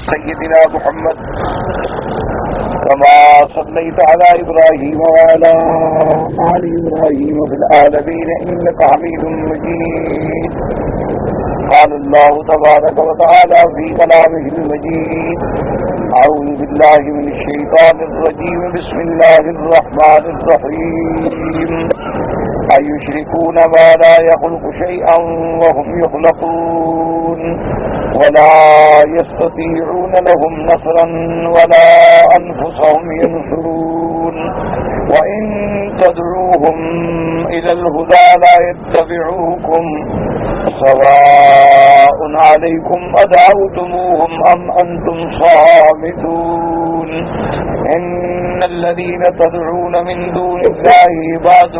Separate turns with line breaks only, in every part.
سيدنا محمد كما صليت على إبراهيم وعلى آل إبراهيم في العالمين إنك حميد مجيد. قال الله تبارك وتعالى في كلامه المجيد: أعوذ بالله من الشيطان الرجيم. بسم الله الرحمن الرحيم. أيشركون ما لا يخلق شيئا وهم يخلقون ولا يستطيعون لهم نصرا ولا أنفسهم ينصرون وإن تدعوهم إلى الهدى لا يتبعوكم سواء عليكم أدعوتموهم أم أنتم صامتون. إن الذين تدعون من دون الله عباد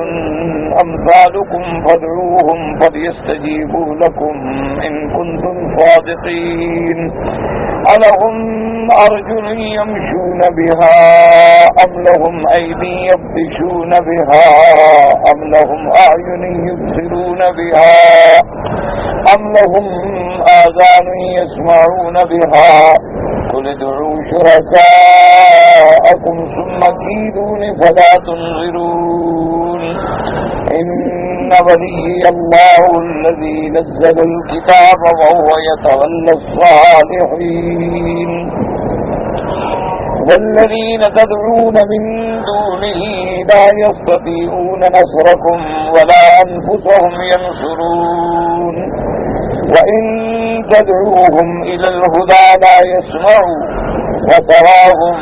أمثالكم فادعوهم فليستجيبوا لكم إن كنتم صادقين. ألهم أرجل يمشون بها أم لهم أيدي يبطشون بها أم لهم أعين يبصرون بها أم لهم آذان يسمعون بها قل ادعوا شركاءكم ثم كيدون فلا تنظرون. إن ولي الله الذي نزل الكتاب وهو يتولى الصالحين. والذين تدعون من دونه لا يستطيعون نصركم ولا أنفسهم ينصرون وإن تدعوهم إلى الهدى لا يسمعوا وتراهم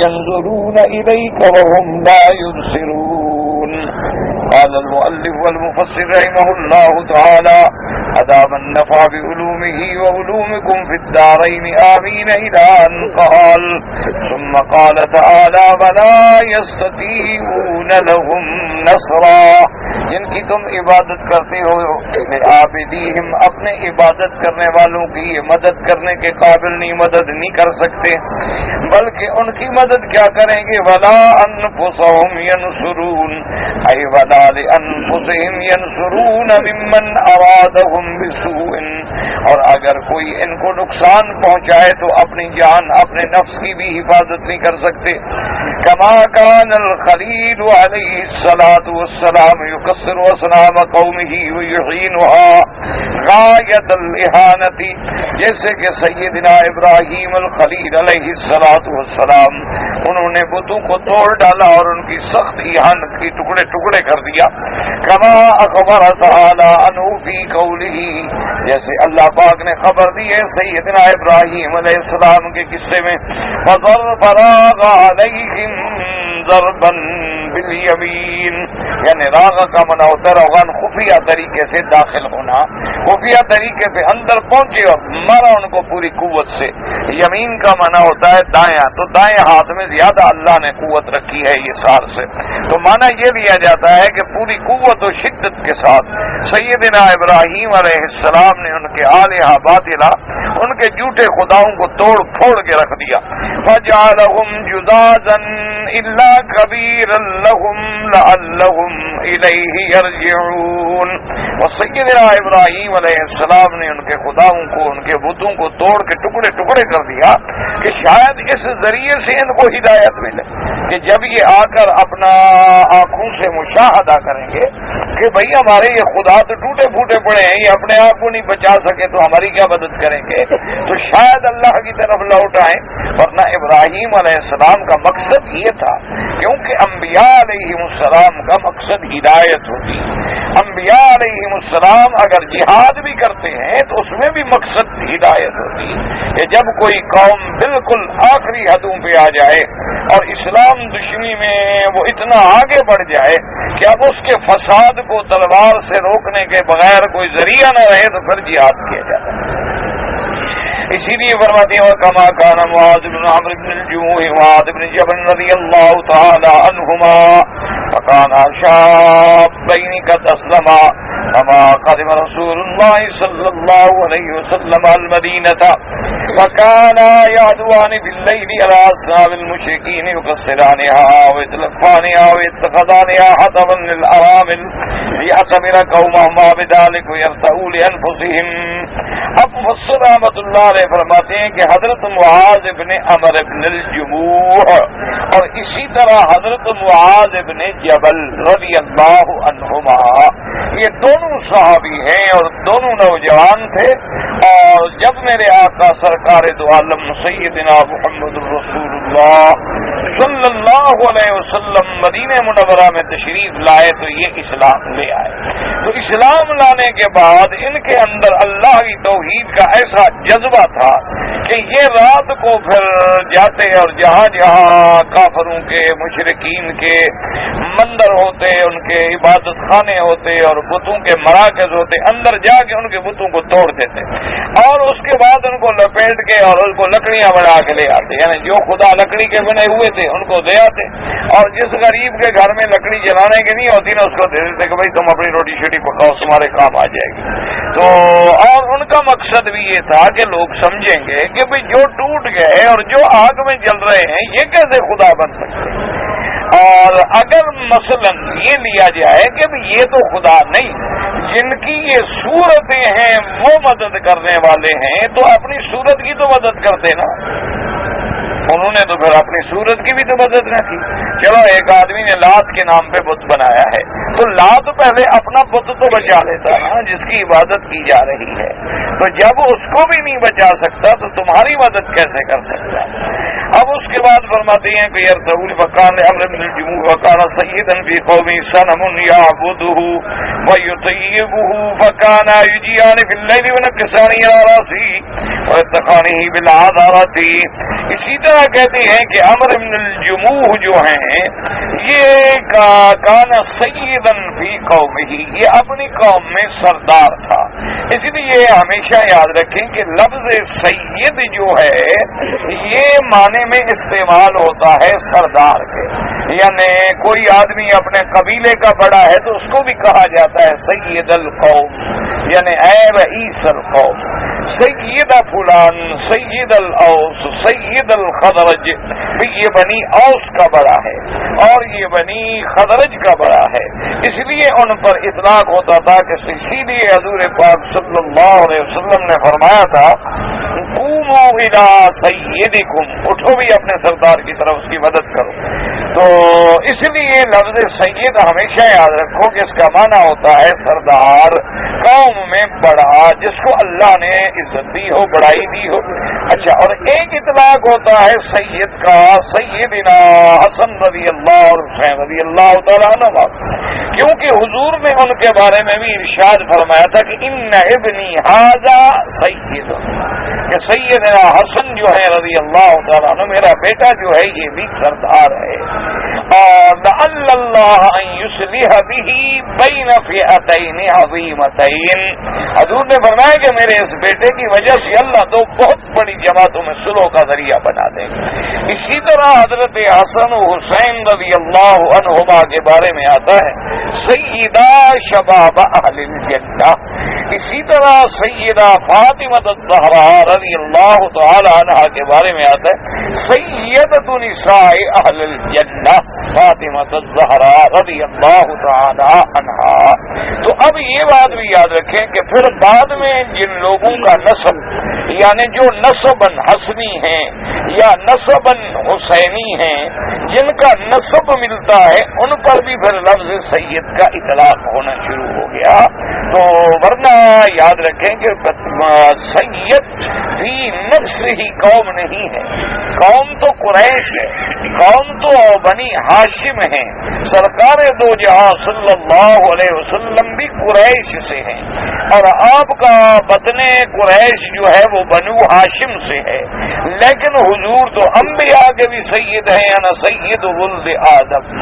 ينظرون إليك وهم لا يبصرون. قال المؤلف والمفسر رحمه الله تعالى: أدام النفع بعلومه وعلومكم في الدارين آمين. إلى أن قال: ثم قال تعالى: ولا يستطيعون لهم نصرا. جن کی تم عبادت کرتے ہو عابدیہم، اپنے عبادت کرنے والوں کی یہ مدد کرنے کے قابل نہیں، مدد نہیں کر سکتے، بلکہ ان کی مدد کیا کریں گے؟ ولا انفسهم ينصرون، اے ولا لانفسهم ينصرون ممن ارادهم بسوء، اور اگر کوئی ان کو نقصان پہنچائے تو اپنی جان، اپنے نفس کی بھی حفاظت نہیں کر سکتے. کما کان الخلیل علیہ الصلاۃ والسلام يكسر أصنام قومه ويحينها غاية الإهانة، جیسے کہ سیدنا ابراہیم الخلیل علیہ الصلاۃ والسلام انہوں نے بتوں کو توڑ ڈالا اور ان کی سخت اہانت کی ٹکڑے ٹکڑے کر دیا. کما اخبر تعالی عنہ فی قولہ، جیسے اللہ پاک نے خبر دی ہے سیدنا ابراہیم علیہ السلام کے قصے میں: فضرب علیہم ضربا بالیمین، یعنی راغ کا معنی ہوتا ہے روغان خفیہ طریقے سے داخل ہونا، خفیہ طریقے سے اندر پہنچے اور مارا ان کو پوری قوت سے. یمین کا معنی ہوتا ہے دایاں، تو دائیں ہاتھ میں زیادہ اللہ نے قوت رکھی ہے یہ سار سے، تو معنی یہ لیا جاتا ہے کہ پوری قوت و شدت کے ساتھ سیدنا ابراہیم علیہ السلام نے ان کے آلہہ باطلہ، ان کے جھوٹے خداؤں کو توڑ پھوڑ کے رکھ دیا. فجعلهم جذاذا الا كبيرا لهم لعلهم الیہ یرجعون. اور سیدنا ابراہیم علیہ السلام نے ان کے خداؤں کو، ان کے بتوں کو توڑ کے ٹکڑے ٹکڑے کر دیا کہ شاید اس ذریعے سے ان کو ہدایت ملے، کہ جب یہ آ کر اپنا آنکھوں سے مشاہدہ کریں گے کہ بھئی ہمارے یہ خدا تو ٹوٹے پھوٹے پڑے ہیں، یہ اپنے آپ کو نہیں بچا سکے تو ہماری کیا مدد کریں گے، تو شاید اللہ کی طرف لوٹ آئیں. ورنہ ابراہیم علیہ السلام کا مقصد یہ تھا، کیونکہ انبیاء علیہ السلام کا مقصد ہدایت ہوتی. انبیاء علیہ السلام اگر جہاد بھی کرتے ہیں تو اس میں بھی مقصد ہدایت ہوتی کہ جب کوئی قوم بالکل آخری حدوں پہ آ جائے اور اسلام دشمنی میں وہ اتنا آگے بڑھ جائے کہ اب اس کے فساد کو تلوار سے روکنے کے بغیر کوئی ذریعہ نہ رہے تو پھر جہاد کیا جاتا ہے. اسی لیے فرماتے ہیں وَكَمَا كَانَ مُعَاذُ بْنُ عَمْرُ بْنِ الْجُمُوحِ مُعَاذ بْنِ جَبَلٍ رَضِيَ اللَّهُ تَعَالَى عَنْهُمَا فَكَانَا شَابَّيْنِ قَدْ أَسْلَمَا فما قدم رسول الله صلى الله عليه وسلم المدينة فكان يعدوان بالليل على أصنام المشركين يكسرانها ويتلفانها ويتخذانها حطبا للأرامل ليعتمر قومهما بذلك ويرتؤوا لأنفسهم. اب مفسر رحمۃ اللہ علیہ فرماتے ہیں کہ حضرت معاذ ابن عمر ابن الجموح اور اسی طرح حضرت معاذ ابن جبل رضی اللہ عنہما، یہ دونوں صحابی ہیں اور دونوں نوجوان تھے، اور جب میرے آقا سرکار دو عالم سیدنا محمد رسول اللہ صلی اللہ علیہ وسلم مدینہ منورہ میں تشریف لائے تو یہ اسلام لے آئے. تو اسلام لانے کے بعد ان کے اندر اللہ کی توحید کا ایسا جذبہ تھا کہ یہ رات کو پھر جاتے اور جہاں جہاں کافروں کے مشرکین کے مندر ہوتے، ان کے عبادت خانے ہوتے اور بتوں کے مراکز ہوتے، اندر جا کے ان کے بتوں کو توڑ دیتے اور اس کے بعد ان کو لپیٹ کے اور ان کو لکڑیاں بنا کے لے آتے، یعنی جو خدا لکڑی کے بنے ہوئے تھے ان کو دے آتے، اور جس غریب کے گھر میں لکڑی جلانے کی نہیں ہوتی نا اس کو دے دیتے کہ بھائی تم اپنی روٹی شوٹی پکاؤ، تمہارے کام آ جائے گی. تو اور ان کا مقصد بھی یہ تھا کہ لوگ سمجھیں گے کہ بھئی جو ٹوٹ گئے اور جو آگ میں جل رہے ہیں یہ کیسے خدا بن سکتے ہیں. اور اگر مثلا یہ لیا جائے کہ یہ تو خدا نہیں، جن کی یہ صورتیں ہیں وہ مدد کرنے والے ہیں، تو اپنی صورت کی تو مدد کرتے نا. انہوں نے تو پھر اپنی صورت کی بھی تو مدد نہ کی. چلو ایک آدمی نے لات کے نام پہ بت بنایا ہے تو لات پہلے اپنا بت تو بچا لیتا نا جس کی عبادت کی جا رہی ہے. تو جب اس کو بھی نہیں بچا سکتا تو تمہاری مدد کیسے کر سکتا؟ اب اس کے بعد فرماتے ہیں کہ یرتول فکان امر من الجموع وکان سیدا فی قومی صنم یعبدہ ویطیبہ فکان یجیان فی اللیل ونکسان علی راسہ ویتقانہ بالعذارۃ. اسی طرح کہتے ہیں کہ امر من الجموع جو ہیں یہ کان سیدا فی قومہ، یہ اپنی قوم میں سردار تھا. اس لیے ہمیشہ یاد رکھیں کہ لفظ سید جو ہے یہ معنی میں استعمال ہوتا ہے سردار کے، یعنی کوئی آدمی اپنے قبیلے کا بڑا ہے تو اس کو بھی کہا جاتا ہے سید القوم، یعنی اے رئیس القوم. سید فلان، سید الاوس، سید الخدرج، یہ بنی اوس کا بڑا ہے اور یہ بنی خدرج کا بڑا ہے، اس لیے ان پر اطلاق ہوتا تھا کہ اسی لیے حضور پاک صلی اللہ علیہ وسلم نے فرمایا تھا قوموا الی سیدکم، اٹھو بھی اپنے سردار کی طرف اس کی مدد کرو. تو اس لیے لفظ سید ہمیشہ یاد رکھو کہ اس کا معنی ہوتا ہے سردار، قوم میں بڑا، جس کو اللہ نے عزت دی ہو، بڑائی دی ہو. اچھا، اور ایک اطلاق ہوتا ہے سید کا سیدنا حسن رضی اللہ اور حسین رضی اللہ تعالیٰ عنہ، کیونکہ حضور نے ان کے بارے میں بھی ارشاد فرمایا تھا کہ ان ابنی ھذا سید، کہ سیدنا حسن جو ہے رضی اللہ تعالیٰ عنہ میرا بیٹا جو ہے یہ بھی سردار ہے. اور لعل اللہ ان یصلح بہ بین فئتین عظیمتین، حضور نے فرمایا کہ میرے اس بیٹے کی وجہ سے اللہ دو بہت بڑی جماعتوں میں صلح کا ذریعہ بنا دیں گے. اسی طرح حضرت حسن و حسین رضی اللہ عنہما کے بارے میں آتا ہے سیدہ شباب اہل الجنہ. اسی طرح سیدہ فاطمہ الزہرا رضی اللہ تعالی عنہا کے بارے میں آتا ہے سیدۃ نساء اہل الجنہ فاطمہ الزہرا رضی اللہ تعالی عنہا. تو اب یہ بات بھی یاد رکھیں کہ پھر بعد میں جن لوگوں کا نسب، یعنی جو نسباً حسنی ہیں یا نسباً حسینی ہیں، جن کا نسب ملتا ہے ان پر بھی پھر لفظ سید کا اطلاق ہونا شروع ہو گیا. تو ورنہ یاد رکھیں کہ سید بھی نفس ہی قوم نہیں ہے، قوم تو قریش ہے، قوم تو بنی ہاشم ہیں. سرکار دو جہاں صلی اللہ علیہ وسلم بھی قریش سے ہیں اور آپ کا وطن قریش جو ہے وہ بنو ہاشم سے ہے، لیکن حضور تو انبیاء کے بھی سید ہیں، انا سید ولد آدم،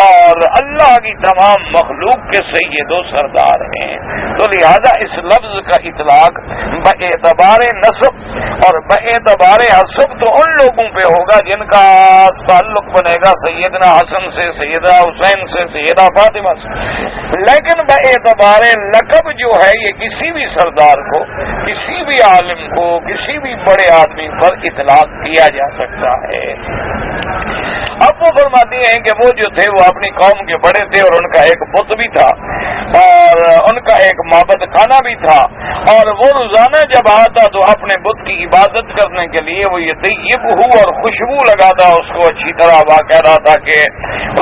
اور اللہ کی تمام مخلوق کے سید و سردار ہیں. تو لہذا اس لفظ کا اطلاق باعتبار نسب اور باعتبار حسب تو ان لوگوں پہ ہوگا جن کا خاص تعلق بنے گا سیدنا حسن سے، سیدنا حسین سے، سیدہ فاطمہ سے، لیکن باعتبار لقب جو ہے یہ کسی بھی سردار کو، کسی بھی عالم کو، کسی بھی بڑے آدمی پر اطلاق کیا جا سکتا ہے۔ اب وہ فرماتی ہیں کہ وہ جو تھے وہ اپنی قوم کے بڑے تھے اور ان کا ایک بت بھی تھا اور ان کا ایک معبد خانہ بھی تھا، اور وہ روزانہ جب آتا تو اپنے بت کی عبادت کرنے کے لیے وہ یہ طیب ہو اور خوشبو لگاتا، اس کو اچھی طرح باقاعدہ تھا کہ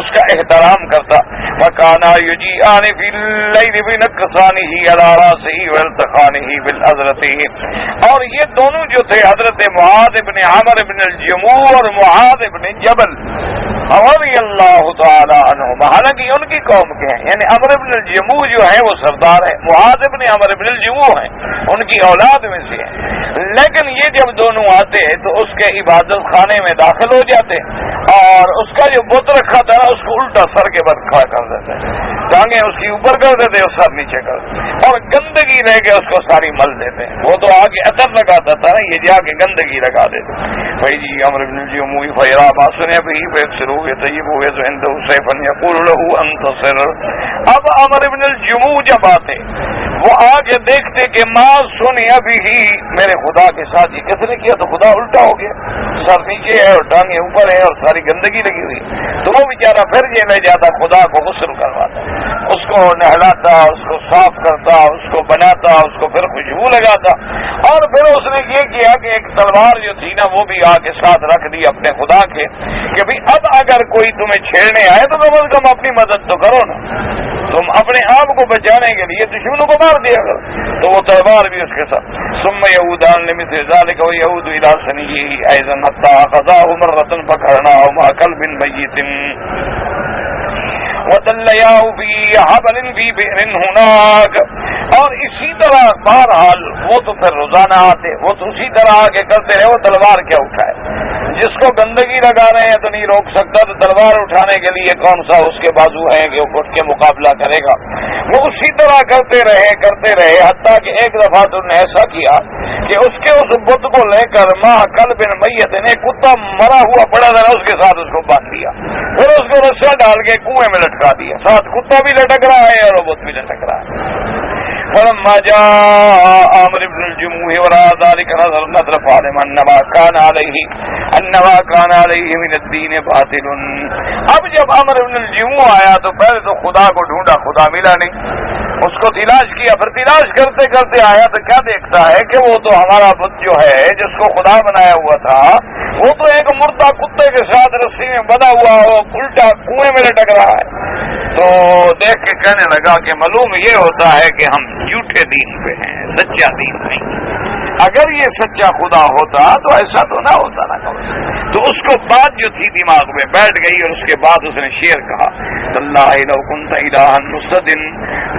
اس کا احترام کرتا۔ وَكَانَ يُجِيئَانِ فِي اللَّيْلِ بِنَقْصَانِهِ عَلَىٰ رَأْسِهِ وَالْتَقَانِهِ بِالْحَضْرَةِ، اور یہ دونوں جو تھے حضرت معاذ بن عمرو بن الجموع اور معاذ بن جبل رضی اللہ تعالی عنہما، حالانکہ ان کی قوم کے ہیں، یعنی عمرو بن الجموع جو ہے وہ سردار ہے، معاذ بن عمرو بن الجموع ہیں، ان کی اولاد میں سے ہیں، لیکن یہ جب دونوں آتے تو اس کے عبادت خانے میں داخل ہو جاتے اور اس کا جو بت رکھا تھا نا اس کو الٹا سر کے بل کھڑا کر دیتے، ٹانگیں اس کی اوپر کر دیتے اور سر نیچے کر دیتے، اور گندگی رہ کے اس کو ساری مل دیتے۔ وہ تو آگے اثر لگاتا تھا نا، یہ جا کے گندگی لگا دیتے۔ بھائی جی عمرو بن الجموع فیرا باسن بھی فیکسرو طیب ہوئے تو اندہ سیفن یقول له انتصر۔ اب عمرو بن الجموع جب آتے وہ آگے دیکھتے کہ ما سن ابھی ہی میرے خدا کے ساتھ یہ کس نے کیا، تو خدا الٹا ہو گیا، سر نیچے ہے اور ٹانگیں اوپر ہے اور ساری گندگی لگی ہوئی، تو وہ بیچارہ پھر یہ لے جاتا خدا کو غسل کرواتا، اس کو نہلاتا، اس کو صاف کرتا، اس کو بناتا، اس کو پھر خوشبو لگاتا، اور پھر اس نے یہ کیا کہ ایک تلوار جو تھی نا وہ بھی آ کے ساتھ رکھ دی اپنے خدا کے کہ بھی اب اگر کوئی تمہیں چھیڑنے آئے تو کم از کم اپنی مدد تو کرو نا، تم اپنے آپ کو بچانے کے لیے دشمنوں کو مار دیا کرو، تو وہ تلوار بھی اس کے ساتھ۔ ثم یہودان لمثل ذلك ویہود الی ثنیہ ایضا حتی اخذاہ مرۃ فقرناہ مع کلب میت وَتَلَّيَاهُ فِي حَبْلٍ فِي بِئْرٍ هُنَاكَ، اور اسی طرح بہرحال وہ تو پھر روزانہ آتے، وہ تو اسی طرح آگے کرتے رہے، وہ تلوار کیا اٹھائے، جس کو گندگی لگا رہے ہیں تو نہیں روک سکتا، تو تلوار اٹھانے کے لیے کون سا اس کے بازو ہیں کہ وہ اٹھ کے مقابلہ کرے گا۔ وہ اسی طرح کرتے رہے حتیٰ کہ ایک دفعہ تو نے ایسا کیا کہ اس کے اس بت کو لے کر ماں کلب میت نے کتا مرا ہوا پڑا تھا اس کے ساتھ اس کو باندھ دیا، پھر اس کو رسا ڈال کے کنویں میں لٹکا دیا، ساتھ کتا بھی لٹک رہا ہے اور وہ بت بھی لٹک رہا ہے۔ فلما جاء عمرو بن الجموع ورأى ذلك نظر فعلم انما كان عليه من الدين باطل۔ اب جب عمرو بن الجموع آیا تو پہلے تو خدا کو ڈھونڈا، خدا ملا نہیں، اس کو تلاش کیا، پھر تلاش کرتے کرتے آیا تو کیا دیکھتا ہے کہ وہ تو ہمارا بت جو ہے جس کو خدا بنایا ہوا تھا وہ تو ایک مردہ کتے کے ساتھ رسی میں بندھا ہوا ہو الٹا کنویں میں لٹک رہا ہے۔ تو دیکھ کے کہنے لگا کہ معلوم یہ ہوتا ہے کہ ہم جھوٹے دین پہ ہیں، سچا دین نہیں۔ اگر یہ سچا خدا ہوتا تو ایسا تو نہ ہوتا نا۔ تو اس کو بات جو تھی دماغ میں بیٹھ گئی اور اس کے بعد اس نے شعر کہا، اللہ لو کنت الہا مستدن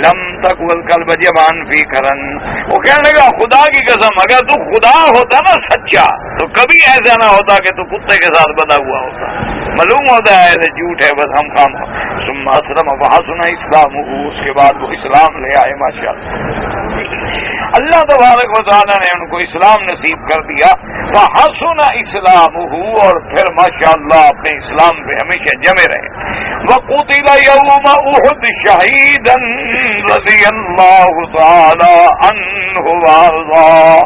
لم تکن القلب جبان فی کرن۔ وہ کہنے لگا خدا کی قسم اگر تو خدا ہوتا نا سچا تو کبھی ایسا نہ ہوتا کہ تو کتے کے ساتھ بندھا ہوا ہوتا، معلوم ہوتا ہے ایسے جھوٹ ہے بس ہم کام۔ ثم اسلم وحسن اسلامہ، اس کے بعد وہ اسلام لے آئے ماشاءاللہ، اللہ تبارک و تعالی نے ان کو اسلام نصیب کر دیا، فحسن اسلامہ، اور پھر ماشاءاللہ اپنے اسلام پہ ہمیشہ جمے رہے۔ وقتل یوم احد شہیدا رضی اللہ تعالی عنہ وارضاہ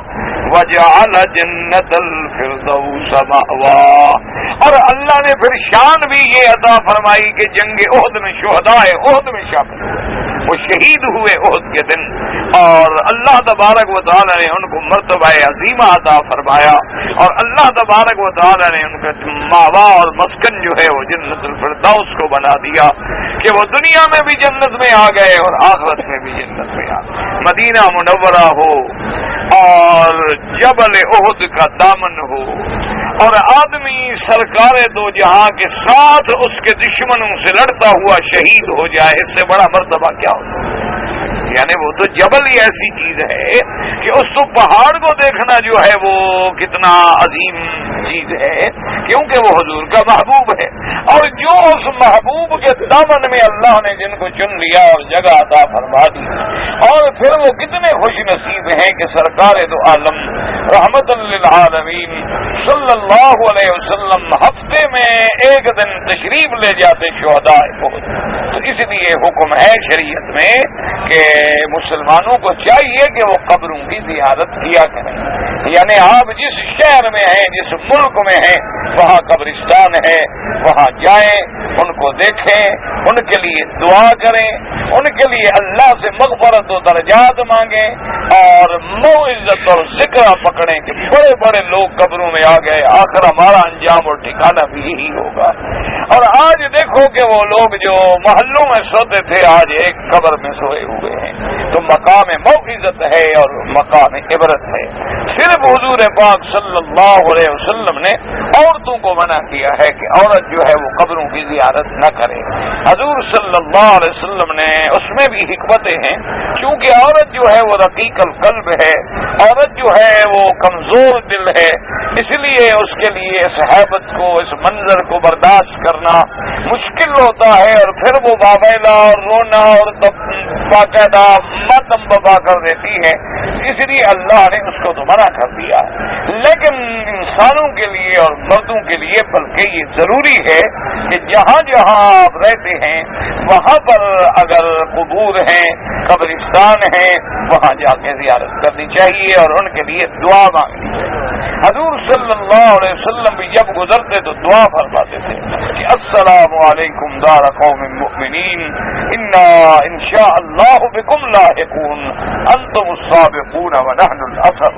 وجعل جنت الفردوس مأواہ، اور اللہ نے پھر شان بھی یہ عطا فرمائی کہ جنگ احد میں شہداء احد میں شامل وہ شہید ہوئے احد کے دن، اور اللہ تبارک و تعالی نے ان کو مرتبہ عظیمہ عطا فرمایا، اور اللہ تبارک و تعالی نے ان کا ماوا اور مسکن جو ہے وہ جنت الفردوس کو بنا دیا کہ وہ دنیا میں بھی جنت میں آ گئے اور آخرت میں بھی جنت میں آ گئے۔ مدینہ منورہ ہو اور جبل احد کا دامن ہو اور آدمی سرکار دو جہاں کے ساتھ اس کے دشمنوں سے لڑتا ہوا شہید ہو جائے، اس سے بڑا مرتبہ کیا ہوتا؟ یعنی وہ تو جبل ہی ایسی چیز ہے کہ اس تو پہاڑ کو دیکھنا جو ہے وہ کتنا عظیم چیز ہے، کیونکہ وہ حضور کا محبوب ہے، اور جو اس محبوب کے دامن میں اللہ نے جن کو چن لیا اور جگہ عطا فرما دی، اور پھر وہ کتنے خوش نصیب ہیں کہ سرکار دو عالم رحمت للعالمین صلی اللہ علیہ وسلم ہفتے میں ایک دن تشریف لے جاتے شہداء احد. تو اس لیے حکم ہے شریعت میں کہ مسلمانوں کو چاہیے کہ وہ قبروں کی زیارت کیا کریں. یعنی آپ جس شہر میں ہیں، جس ملک میں ہیں، وہاں قبرستان ہے، وہاں جائیں، ان کو دیکھیں، ان کے لیے دعا کریں، ان کے لیے اللہ سے مغفرت و درجات مانگیں، اور موعظت اور ذکر پکڑیں کہ بڑے بڑے لوگ قبروں میں آ گئے، آخر ہمارا انجام اور ٹھکانہ بھی یہی ہوگا. اور آج دیکھو کہ وہ لوگ جو محلوں میں سوتے تھے آج ایک قبر میں سوئے ہوئے ہیں. تو مقام موعظت ہے اور مقام عبرت ہے. صرف حضور پاک صلی اللہ علیہ وسلم نے عورتوں کو منع کیا ہے کہ عورت جو ہے وہ قبروں کی زیارت نہ کرے. حضور صلی اللہ علیہ وسلم نے اس میں بھی حکمتیں ہیں، کیونکہ عورت جو ہے وہ رقیق القلب ہے، عورت جو ہے وہ کمزور دل ہے، اس لیے اس کے لیے اس حیبت کو، اس منظر کو برداشت کرنا مشکل ہوتا ہے، اور پھر وہ باویلا اور رونا اور باقاعدہ ماتم ببا کر دیتی ہے. اس لیے اللہ نے اس کو تو منع کر دیا. لیکن انسانوں کے لیے اور مردوں کے لیے بلکہ یہ ضروری ہے کہ جہاں جہاں آپ رہتے ہیں وہاں پر اگر قبور ہیں، قبرستان ہیں، وہاں جا کے زیارت کرنی چاہیے اور ان کے لیے دعا مانگنی چاہیے. حضور صلی اللہ علیہ وسلم بھی جب گزرتے تو دعا فرماتے تھے کہ السلام علیکم دار قوم مؤمنین انا انشاء اللہ بکم لاحقون انتم السابقون ونحن الاثر.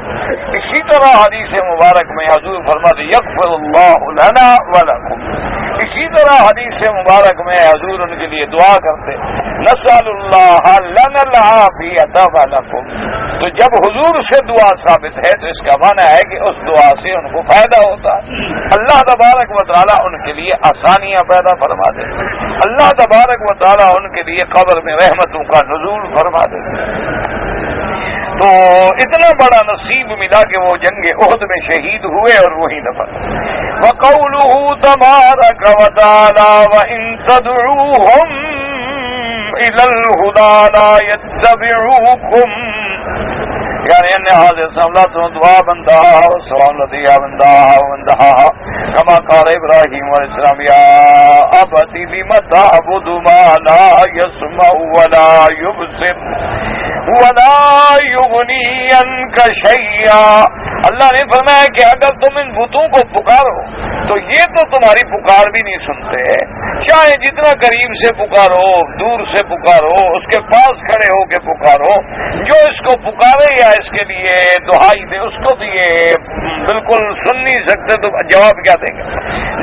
اسی طرح حدیث مبارک میں حضور فرماتے یغفر اللہ لنا ولکم. اسی طرح حدیث مبارک میں حضور ان کے لیے دعا کرتے نسأل اللہ لنا العافیۃ ولکم. تو جب حضور سے دعا ثابت ہے تو اس کا معنی ہے کہ اس دعا سے ان کو فائدہ ہوتا ہے. اللہ تبارک و تعالیٰ ان کے لیے آسانیاں پیدا فرما دیتے، اللہ تبارک و تعالیٰ ان کے لیے قبر میں رحمتوں کا نزول فرما دیتے. تو اتنا بڑا نصیب ملا کہ وہ جنگ احد میں شہید ہوئے اور وہی دفن. وَقَوْلُهُ تَبَارَكَ وَتَعَالَى وَإِن تَدْعُوهُمْ إِلَى الْهُدَى لَا يَتَّبِعُوكُمْ. یعنی ان حاضر سملت دعا بندہ سلام لدیا بندہ كما قال ابراہیم علیہ السلام یا ابت لم تعبد ما لا يسمع ولا يبصر ولا يغني عنك شيئا. اللہ نے فرمایا کہ اگر تم ان بتوں کو پکارو تو یہ تو تمہاری پکار بھی نہیں سنتے، چاہے جتنا قریب سے پکارو، دور سے پکارو، اس کے پاس کھڑے ہو کے پکارو، جو اس کو پکارے یا اس کے لیے دہائی دے اس کو بھی یہ بالکل سن نہیں سکتے. تو جواب کیا دیں گے؟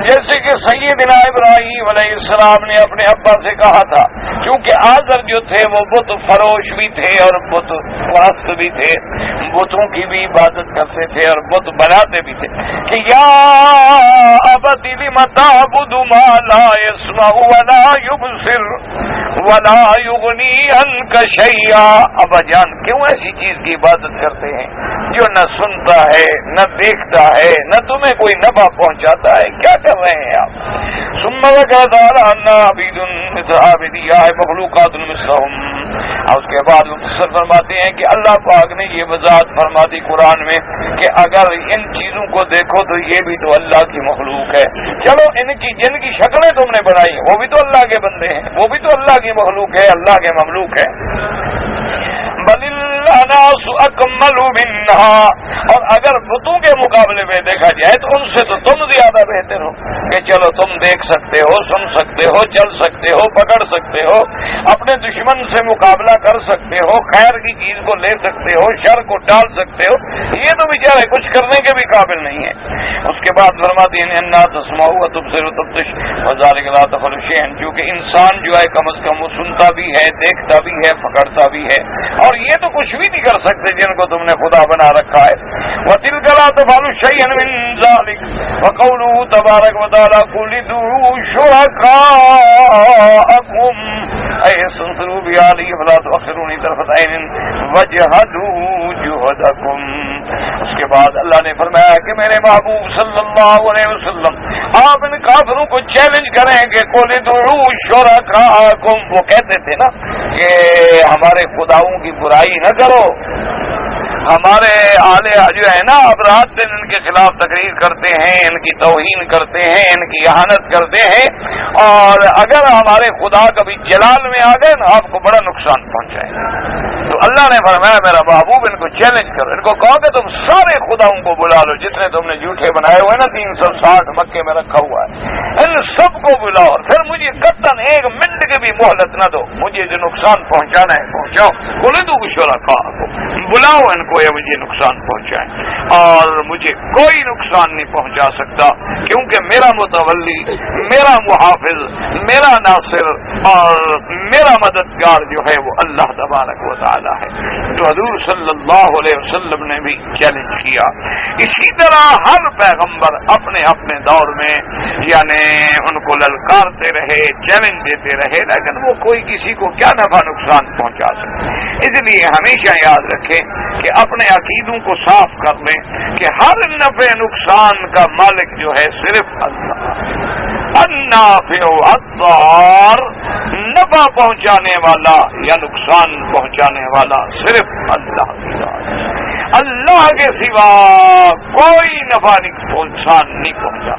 جیسے کہ سیدنا ابراہیم علیہ السلام نے اپنے ابا سے کہا تھا، کیونکہ آزر جو تھے وہ بت فروش بھی تھے اور بت پرست بھی تھے، بتوں کی بھی عبادت کرتے تھے اور بت بناتے بھی تھے، کہ یا ابت لم تعبد ما لا يسمع ولا يبصر ولا يغني عنك شيئا. ابا جان کیوں ایسی چیز کی عبادت کرتے ہیں جو نہ سنتا ہے، نہ دیکھتا ہے، نہ تمہیں کوئی نفع پہنچاتا ہے؟ کیا کر رہے ہیں آپ؟ ثم ذكر تعالى ان عبيد مثل عابدية مخلوقات مثلهم. اور اس کے بعد مفسر فرماتے ہیں کہ اللہ پاک نے یہ وضاحت فرما دی قرآن میں کہ اگر ان چیزوں کو دیکھو تو یہ بھی تو اللہ کی مخلوق ہے. چلو ان کی جن کی شکلیں تم نے بنائی وہ بھی تو اللہ کے بندے ہیں، وہ بھی تو اللہ کی مخلوق ہے، اللہ کے مملوک ہے. بل الناس اکمل منها. اور اگر بتوں کے مقابلے میں دیکھا جائے تو ان سے تو تم زیادہ بہتر ہو کہ چلو تم دیکھ سکتے ہو، سن سکتے ہو، چل سکتے ہو، پکڑ سکتے ہو، اپنے دشمن سے مقابلہ کر سکتے ہو، خیر کی چیز کو لے سکتے ہو، شر کو ٹال سکتے ہو. یہ تو بیچارے کچھ کرنے کے بھی قابل نہیں ہے. اس کے بعد فرماتے ہیں انا تسمعوا وتبصروا وتبطش وذلك لا تفعلوا شيئا. کیونکہ انسان جو ہے کم از کم وہ سنتا بھی ہے، دیکھتا بھی ہے، پکڑتا بھی ہے، اور یہ تو کچھ بھی نہیں کر سکتے جن کو تم نے خدا بنا رکھا ہے. وَتِلْكَ لَا تَفْعَلُوا شَيْئًا مِنْ ذَلِكَ وَقَوْلُهُ تَبَارَكَ وَتَعَالَى قُلِ ادْعُوا شُرَكَاءَكُمْ يَسْتَغْفِرُوا بِآلِهِ فَلَا تُؤَخِّرُونِي طَرْفَةَ عَيْنٍ وَاجْهَدُوا جُهْدَكُمْ. اس کے بعد اللہ نے فرمایا کہ میرے محبوب صلی اللہ علیہ وسلم آپ ان کافروں کو چیلنج کریں کہ قُلِ ادْعُوا شُرَكَاءَكُمْ. وہ کہتے تھے نا کہ ہمارے خداؤں کی برائی نہ کرو، ہمارے آلیہ جو ہے نا اب رات دن ان کے خلاف تقریر کرتے ہیں، ان کی توہین کرتے ہیں، ان کی اہانت کرتے ہیں، اور اگر ہمارے خدا کبھی جلال میں آ گئے نا آپ کو بڑا نقصان پہنچائیں گے۔ تو اللہ نے فرمایا میرا محبوب ان کو چیلنج کرو، ان کو کہو کہ تم سارے خداؤں کو بلا لو جتنے تم نے جھوٹے بنائے ہوئے نا 360 مکے میں رکھا ہوا ہے، ان سب کو بلاؤ اور پھر مجھے قطعاً 1 منٹ کی بھی مہلت نہ دو، مجھے جو نقصان پہنچانا ہے پہنچاؤ، بولے تو شرکاء کو بلاؤ ان کو یہ مجھے نقصان پہنچائیں، اور مجھے کوئی نقصان نہیں پہنچا سکتا کیونکہ میرا متولی، میرا محافظ، میرا ناصر اور میرا مددگار جو ہے وہ اللہ تبارک و تعالی ہے۔ تو حضور صلی اللہ علیہ وسلم نے بھی چیلنج کیا۔ اسی طرح ہر پیغمبر اپنے اپنے دور میں یعنی ان کو للکارتے رہے، چیلنج دیتے رہے، لیکن وہ کوئی کسی کو کیا نفع نقصان پہنچا سکے۔ اس لیے ہمیشہ یاد رکھیں کہ اپنے عقیدوں کو صاف کر لیں کہ ہر نفع نقصان کا مالک جو ہے صرف اللہ، النافع الضار، نفع پہنچانے والا یا نقصان پہنچانے والا صرف اللہ کی ذات ہے۔ اللہ کے سوا کوئی نفع نقصان نہیں پہنچا۔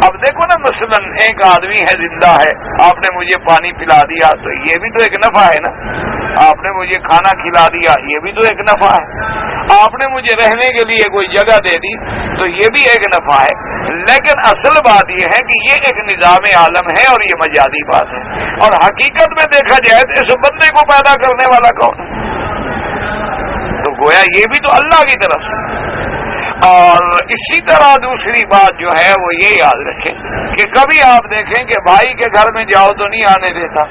اب دیکھو نا مثلا ایک آدمی ہے زندہ ہے، آپ نے مجھے پانی پلا دیا تو یہ بھی تو ایک نفع ہے نا، آپ نے مجھے کھانا کھلا دیا یہ بھی تو ایک نفع ہے، آپ نے مجھے رہنے کے لیے کوئی جگہ دے دی تو یہ بھی ایک نفع ہے۔ لیکن اصل بات یہ ہے کہ یہ ایک نظام عالم ہے اور یہ مجازی بات ہے، اور حقیقت میں دیکھا جائے تو اس بندے کو پیدا کرنے والا کون ہے؟ تو گویا یہ بھی تو اللہ کی طرف سے۔ اور اسی طرح دوسری بات جو ہے وہ یہ یاد رکھیں کہ کبھی آپ دیکھیں کہ بھائی کے گھر میں جاؤ تو نہیں آنے دیتا،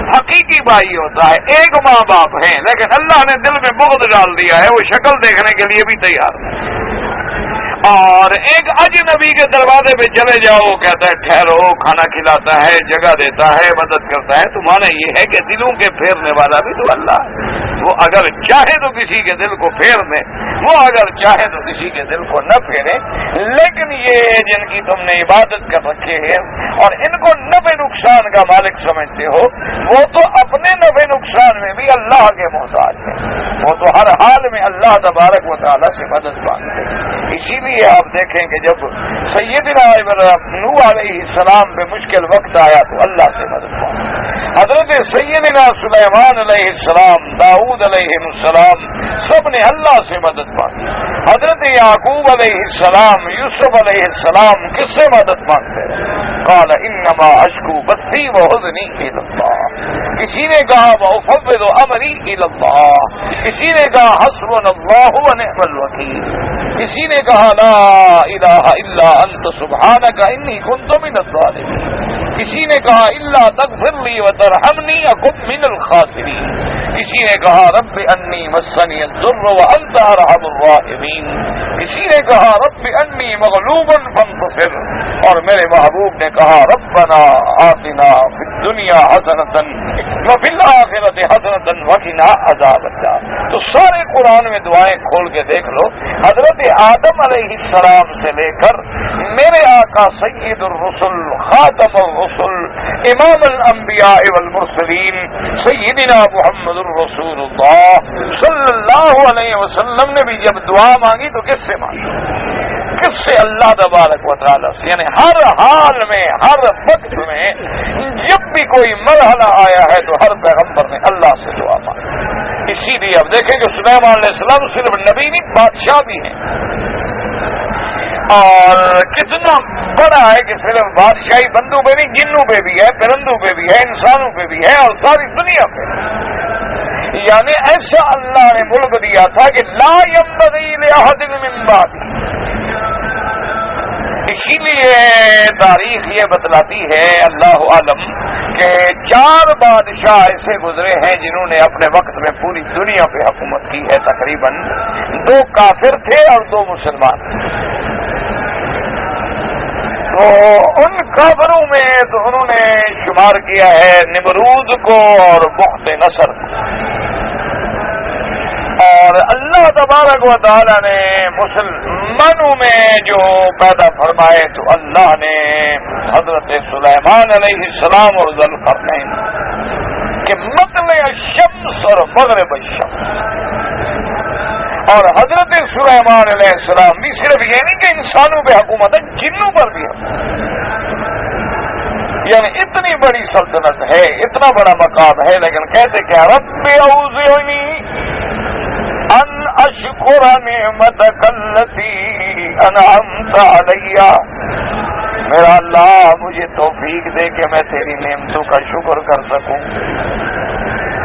حقیقی بھائی ہوتا ہے، ایک ماں باپ ہیں لیکن اللہ نے دل میں بغض ڈال دیا ہے، وہ شکل دیکھنے کے لیے بھی تیار نہیں۔ اور ایک اجنبی کے دروازے پہ چلے جاؤ، وہ کہتا ہے ٹھہرو، کھانا کھلاتا ہے، جگہ دیتا ہے، مدد کرتا ہے۔ تو مانا یہ ہے کہ دلوں کے پھیرنے والا بھی تو اللہ ہے، وہ اگر چاہے تو کسی کے دل کو پھیر دے، وہ اگر چاہے تو کسی کے دل کو نہ پھیرے۔ لیکن یہ جن کی تم نے عبادت کر رکھے ہے اور ان کو نفع نقصان کا مالک سمجھتے ہو، وہ تو اپنے نفع نقصان میں بھی اللہ کے محتاج ہیں، وہ تو ہر حال میں اللہ تبارک و تعالیٰ سے مدد مانگتے ہیں۔ اسی لیے آپ دیکھیں کہ جب سیدنا نوح علیہ السلام پہ مشکل وقت آیا تو اللہ سے مدد مانگی، حضرت سیدنا سلیمان علیہ السلام، داؤد علیہ السلام سب نے اللہ سے مدد مانگی، حضرت یعقوب علیہ السلام، یوسف علیہ السلام کس سے مدد مانگتے ہیں؟ قال انما اشکو بثی وحزنی الی اللہ، کسی نے کہا وافوض امری الی اللہ، کسی نے کہا حسبنا اللہ ونعم الوکیل، کسی نے کہا لا الہ الا انت سبحانک انی کنت من الظالمین، کسی نے کہا الا تغفر لی وترحمنی اکن من الخاسرین، کسی نے کہا رب انی مسنی الضر وانت ارحم الراحمین، کسی نے کہا رب انی مغلوب فانتصر، اور میرے محبوب نے کہا ربنا آتنا فی الدنیا حسنۃ وفی الآخرۃ حسنۃ وقنا عذاب النار۔ تو سارے قرآن میں دعائیں کھول کے دیکھ لو، حضرت آدم علیہ السلام سے لے کر میرے آقا سید الرسل، خاتم الرسل، امام الانبیاء والمرسلین، سیدنا محمد الرسول اللہ صلی اللہ علیہ وسلم نے بھی جب دعا مانگی تو کس سے مانگی؟ کس سے؟ اللہ تبارک و تعالیٰ سے۔ یعنی ہر حال میں، ہر وقت میں جب بھی کوئی مرحلہ آیا ہے تو ہر پیغمبر نے اللہ سے دعا مانگی۔ اسی لیے اب دیکھیں کہ سلیمان علیہ السلام صرف نبی نہیں، بادشاہ بھی ہیں، اور کتنا بڑا ہے کہ صرف بادشاہی بندوں پہ نہیں، جنوں پہ بھی ہے، پرندوں پہ بھی ہے، انسانوں پہ بھی ہے، اور ساری دنیا پہ۔ یعنی ایسا اللہ نے ملک دیا تھا کہ لا ينبغي لأحد من بعدہ۔ اسی لیے تاریخ یہ بتلاتی ہے اللہ عالم کہ 4 بادشاہ ایسے گزرے ہیں جنہوں نے اپنے وقت میں پوری دنیا پہ حکومت کی ہے، تقریباً 2 کافر تھے اور 2 مسلمان۔ تو ان کافروں میں تو انہوں نے شمار کیا ہے نمرود کو اور بخت نصر کو، اور اللہ تبارک و تعالی نے مسلمانوں میں جو پیدا فرمائے تو اللہ نے حضرت سلیمان علیہ السلام اور ذوالقرنین کہ مطلع الشمس اور مغرب الشمس، اور حضرت سلیمان علیہ السلام بھی صرف یہ نہیں کہ انسانوں پہ حکومت ہے، جنوں پر بھی ہے، یعنی اتنی بڑی سلطنت ہے، اتنا بڑا مقام ہے، لیکن کہتے کہ رب اوزعنی ان اشکر نعمتک التی انعمت علی، میرا اللہ مجھے توفیق دے کہ میں تیری نعمتوں کا شکر کر سکوں۔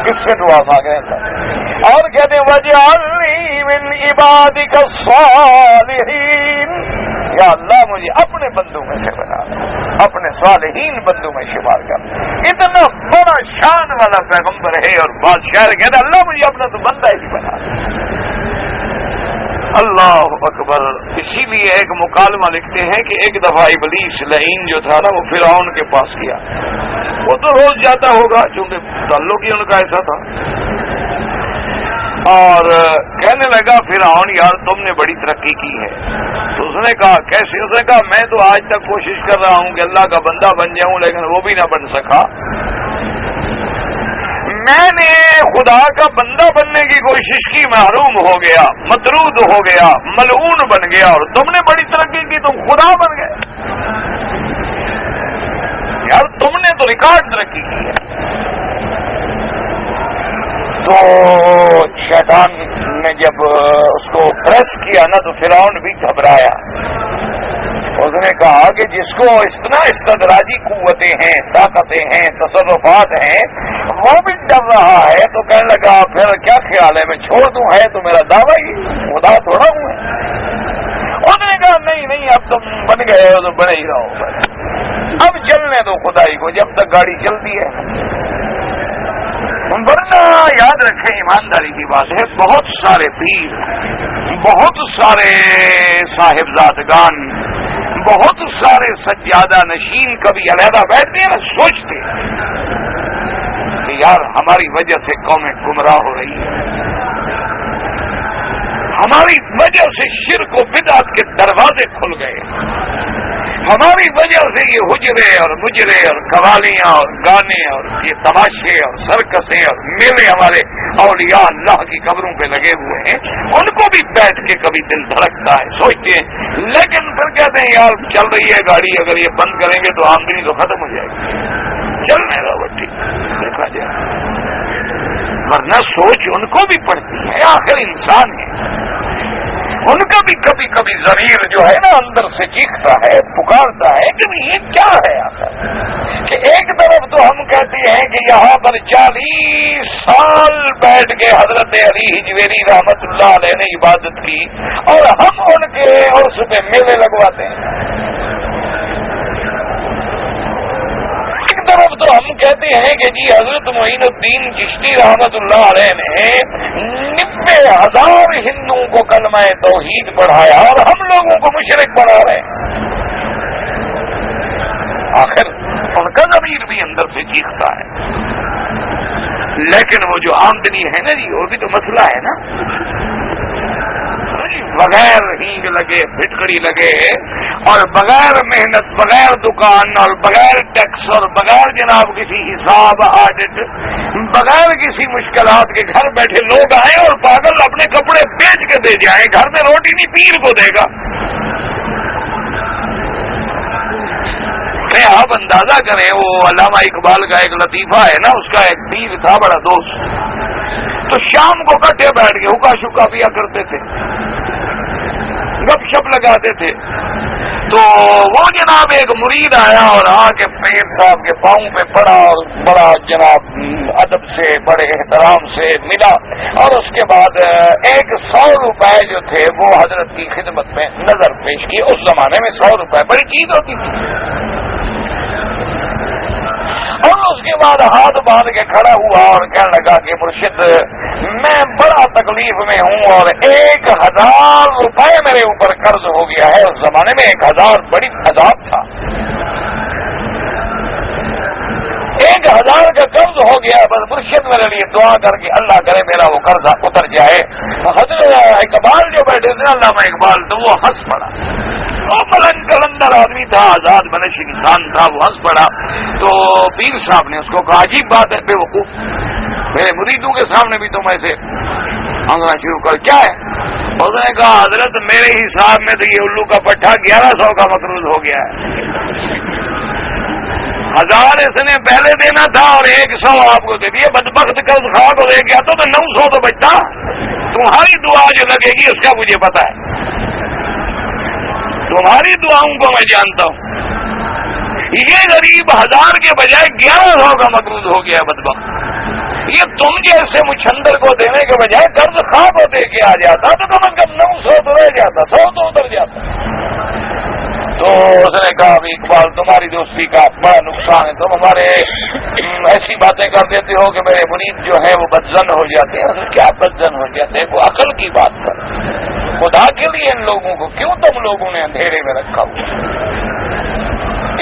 کس سے دعا مانگے اللہ؟ اور کہتے ہیں وجعلنی من عبادک الصالحین، یا اللہ مجھے اپنے بندوں میں سے بنا، اپنے صالحین بندوں میں شمار کر۔ اتنا بڑا شان والا پیغمبر ہے اور بادشاہ کہتے ہیں اللہ مجھے اپنا تو بندہ ہی بنا۔ اللہ اکبر۔ اسی لیے ایک مکالمہ لکھتے ہیں کہ ایک دفعہ ابلیس لعین جو تھا نا وہ فرعون کے پاس گیا، وہ تو روز جاتا ہوگا چونکہ تعلق ہی ان کا ایسا تھا، اور کہنے لگا فرعون یار تم نے بڑی ترقی کی ہے۔ تو اس نے کہا کیسے؟ اس نے کہا میں تو آج تک کوشش کر رہا ہوں کہ اللہ کا بندہ بن جاؤں لیکن وہ بھی نہ بن سکا، میں نے خدا کا بندہ بننے کی کوشش کی، محروم ہو گیا، مطرود ہو گیا، ملعون بن گیا، اور تم نے بڑی ترقی کی، تم خدا بن گئے۔ یار تم نے تو ریکارڈ ترقی کی ہے۔ تو شیطان نے جب اس کو پریس کیا نا تو فرعون بھی گھبرایا، اس نے کہا کہ جس کو اتنا استدراجی قوتیں ہیں، طاقتیں ہیں، تصرفات ہیں، وہ بھی ڈر رہا ہے، تو کہنے لگا پھر کیا خیال ہے میں چھوڑ دوں؟ ہے تو میرا دعویٰ ہی خدا تھوڑا ہوں ہے۔ اس نے کہا نہیں اب تم بن گئے ہو تو بنے ہی رہو، بس اب چلنے دو خدائی کو جب تک گاڑی چلتی ہے، ورنہ یاد رکھیں ایمانداری کی بات ہے، بہت سارے پیر، بہت سارے صاحبزادگان، بہت سارے سجادہ نشین کبھی علیحدہ بیٹھتے ہیں نا، سوچتے کہ یار ہماری وجہ سے قومیں گمراہ ہو رہی ہیں، ہماری وجہ سے شرک و بدعت کے دروازے کھل گئے، ہماری وجہ سے یہ حجرے اور مجرے اور قوالیاں اور گانے اور یہ تماشے اور سرکسیں اور میلے ہمارے اولیاء اللہ کی قبروں پہ لگے ہوئے ہیں، ان کو بھی بیٹھ کے کبھی دل دھڑکتا ہے، سوچتے ہیں، لیکن پھر کہتے ہیں یار چل رہی ہے گاڑی، اگر یہ بند کریں گے تو آمدنی تو ختم ہو جائے گی، چلنے کا وہ ٹھیک دیکھا جائے، ورنہ سوچ ان کو بھی پڑتی ہے، آخر انسان ہے، ان کا بھی کبھی کبھی ضمیر جو ہے نا اندر سے چیختا ہے، پکارتا ہے کہ یہ کیا ہے آخر، کہ ایک طرف تو ہم کہتے ہیں کہ یہاں پر 40 سال بیٹھ کے حضرت علی حجویری رحمت اللہ علیہ نے عبادت کی، اور ہم ان کے عرس پہ میلے لگواتے ہیں، ایک طرف تو ہم کہتے ہیں کہ جی حضرت معین الدین چشتی رحمت اللہ علیہ نے 90,000 ہندوؤں کو کلمہ توحید پڑھایا اور ہم لوگوں کو مشرک بنا رہے ہیں، آخر ان کا ضمیر بھی اندر سے چیختا ہے، لیکن وہ جو آمدنی ہے نا جی وہ بھی تو مسئلہ ہے نا، بغیر ہینگ لگے، پھٹکڑی لگے، اور بغیر محنت، بغیر دکان اور بغیر ٹیکس اور بغیر جناب کسی حساب آڈٹ، بغیر کسی مشکلات کے گھر بیٹھے لوگ آئیں اور پاگل اپنے کپڑے بیچ کے دے جائیں، گھر میں روٹی نہیں پیر کو دے گا۔ آپ اندازہ کریں، وہ علامہ اقبال کا ایک لطیفہ ہے نا، اس کا ایک پیر تھا بڑا دوست، تو شام کو کٹھے بیٹھ کے حکا شکا پیا کرتے تھے، گپ شپ لگاتے تھے، تو وہ جناب ایک مرید آیا اور آ کے پیر صاحب کے پاؤں پہ پڑا اور بڑا جناب ادب سے بڑے احترام سے ملا، اور اس کے بعد 100 روپے جو تھے وہ حضرت کی خدمت میں نظر پیش کی۔ اس زمانے میں 100 روپے بڑی چیز ہوتی تھی، اور اس کے بعد ہاتھ باندھ کے کھڑا ہوا اور کہنے لگا کہ مرشد میں بڑا تکلیف میں ہوں اور 1000 روپے میرے اوپر قرض ہو گیا ہے۔ اس زمانے میں 1000 بڑی عذاب تھا، 1000 کا قرض ہو گیا، بس مرشد میرے لیے دعا کر کے اللہ کرے میرا وہ قرضہ اتر جائے۔ حضرت اقبال جو بیٹھے تھے علامہ اقبال، تو وہ ہنس پڑا، وہ ملنگ کلندر آدمی تھا، آزاد منش انسان تھا، وہ ہنس پڑا۔ تو پیر صاحب نے اس کو کہا عجیب بات ہے بے وقوف، میرے مریدوں کے سامنے بھی تم ایسے ہنسنا شروع کر، کیا ہے؟ اس نے کہا حضرت میرے حساب میں تو یہ الو کا پٹھا 1100 کا مقروض ہو گیا ہے، 1000 اس نے پہلے دینا تھا اور 100 آپ کو دے دیے، بدبخت قرض خواہ کو دے گیا تو 900 تو بچتا، تمہاری دعا جو لگے گی اس کا مجھے پتا ہے، تمہاری دعاؤں کو میں جانتا ہوں، یہ غریب 1000 کے بجائے 1100 کا مقروض ہو گیا بدبخت، یہ تم جیسے مچھندر کو دینے کے بجائے قرض خواہ کو دے کے آ جاتا تو کم از کم 900 تو رہ جاتا، 100 تو اتر جاتا۔ تو اس نے کہا ابھی اقبال تمہاری دوستی کا بڑا نقصان ہے، تم ہمارے ایسی باتیں کر دیتے ہو کہ میرے مرید جو ہے وہ بدزن ہو جاتے ہیں۔ کیا بدزن ہو جاتے ہیں؟ وہ عقل کی بات کر، خدا کے لیے ان لوگوں کو کیوں تم لوگوں نے اندھیرے میں رکھا ہوا؟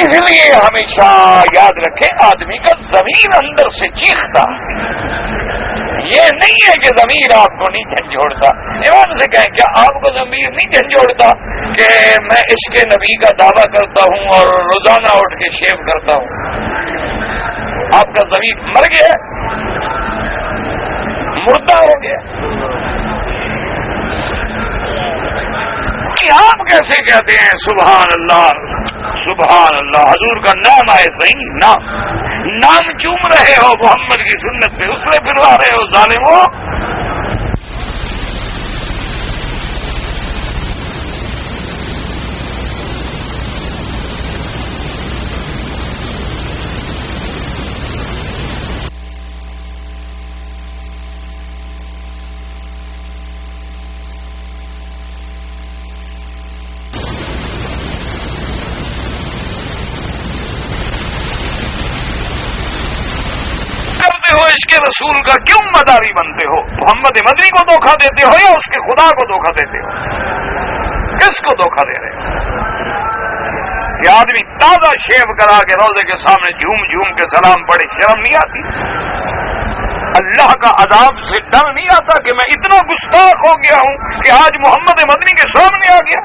اس لیے ہمیشہ یاد رکھیں آدمی کا ضمیر اندر سے چیختا، یہ نہیں ہے کہ ضمیر آپ کو نہیں جھنجھوڑتا۔ ایمان سے کہیں کیا آپ کو ضمیر نہیں جھنجھوڑتا کہ میں عشق نبی کا دعویٰ کرتا ہوں اور روزانہ اٹھ کے شیو کرتا ہوں؟ آپ کا ضمیر مر گیا، مردہ ہو گیا کہ آپ کیسے کہتے ہیں سبحان اللہ سبحان اللہ، حضور کا نام آئے صحیح، نام چوم رہے ہو محمد کی سنت پہ، اس میں پھروا رہے ہو ظالموں۔ اس کے رسول کا کیوں مداری بنتے ہو؟ محمد مدنی کو دھوکہ دیتے ہو یا اس کے خدا کو دھوکہ دیتے ہو؟ کس کو دھوکہ دے رہے ہو؟ یہ آدمی تازہ شیو کرا کے روزے کے سامنے جھوم جھوم کے سلام پڑے، شرم نہیں آتی؟ اللہ کا عذاب سے ڈر نہیں آتا کہ میں اتنا گستاخ ہو گیا ہوں کہ آج محمد مدنی کے سامنے آ گیا؟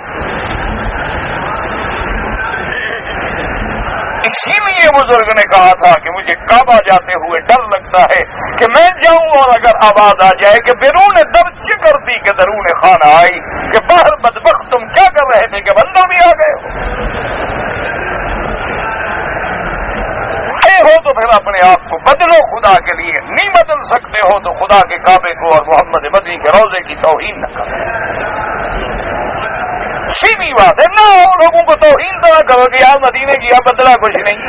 اسی لیے بزرگ نے کہا تھا کہ مجھے کعبہ جاتے ہوئے ڈر لگتا ہے کہ میں جاؤں اور اگر آواز آ جائے کہ بیرون در چکرتی کہ درون خانہ آئی، کہ باہر بدبخت تم کیا کر رہے تھے کہ بندہ بھی آ گئے ہو تو پھر اپنے آپ کو بدلو خدا کے لیے، نہیں بدل سکتے ہو تو خدا کے کعبے کو اور محمد مدنی کے روزے کی توہین نہ کرو۔ سیدھی بات ہے، نہ لوگوں کو توہین تو نہ کرو کہ یار مدینے کیا بدلا کچھ نہیں،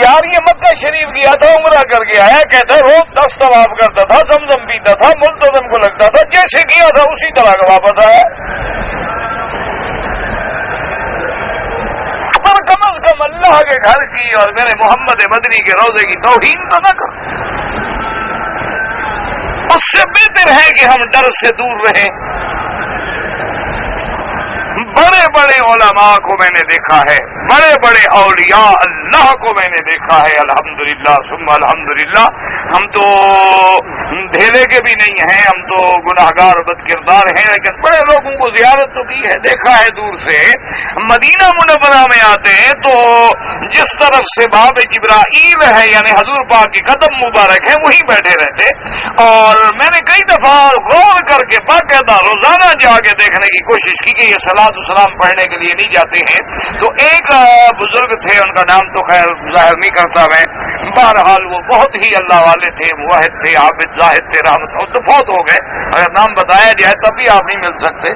یار یہ مکہ شریف گیا تھا عمرہ کر کے آیا، کہتا روز 10 طواف کرتا تھا، زمزم پیتا تھا، ملتزم کو لگتا تھا، جیسے کیا تھا اسی طرح کا واپس آیا۔ پر کم از کم اللہ کے گھر کی اور میرے محمد مدنی کے روزے کی توہین تو نہ کرو۔ اس سے بہتر ہے کہ ہم ڈر سے دور رہیں۔ بڑے بڑے علماء کو میں نے دیکھا ہے، بڑے بڑے اولیاء اللہ کو میں نے دیکھا ہے، الحمدللہ ثم الحمدللہ۔ ہم تو دھیلے کے بھی نہیں ہیں، ہم تو گناہگار بد کردار ہیں، لیکن بڑے لوگوں کو زیارت تو کی ہے، دیکھا ہے دور سے۔ مدینہ منورہ میں آتے ہیں تو جس طرف سے باب جبرائیل ہے یعنی حضور پاک کے قدم مبارک ہیں وہیں بیٹھے رہتے، اور میں نے کئی دفعہ غور کر کے باقاعدہ روزانہ جا کے دیکھنے کی کوشش کی کہ یہ صلاۃ و سلام پڑھنے کے لیے نہیں جاتے ہیں۔ تو ایک بزرگ تھے، ان کا نام تو خیر ظاہر نہیں کرتا میں، بہرحال وہ بہت ہی اللہ والے تھے، موحد تھے، عابد زاہد تھے، رحمت تو فوت ہو گئے، اگر نام بتایا جائے تب بھی آپ نہیں مل سکتے۔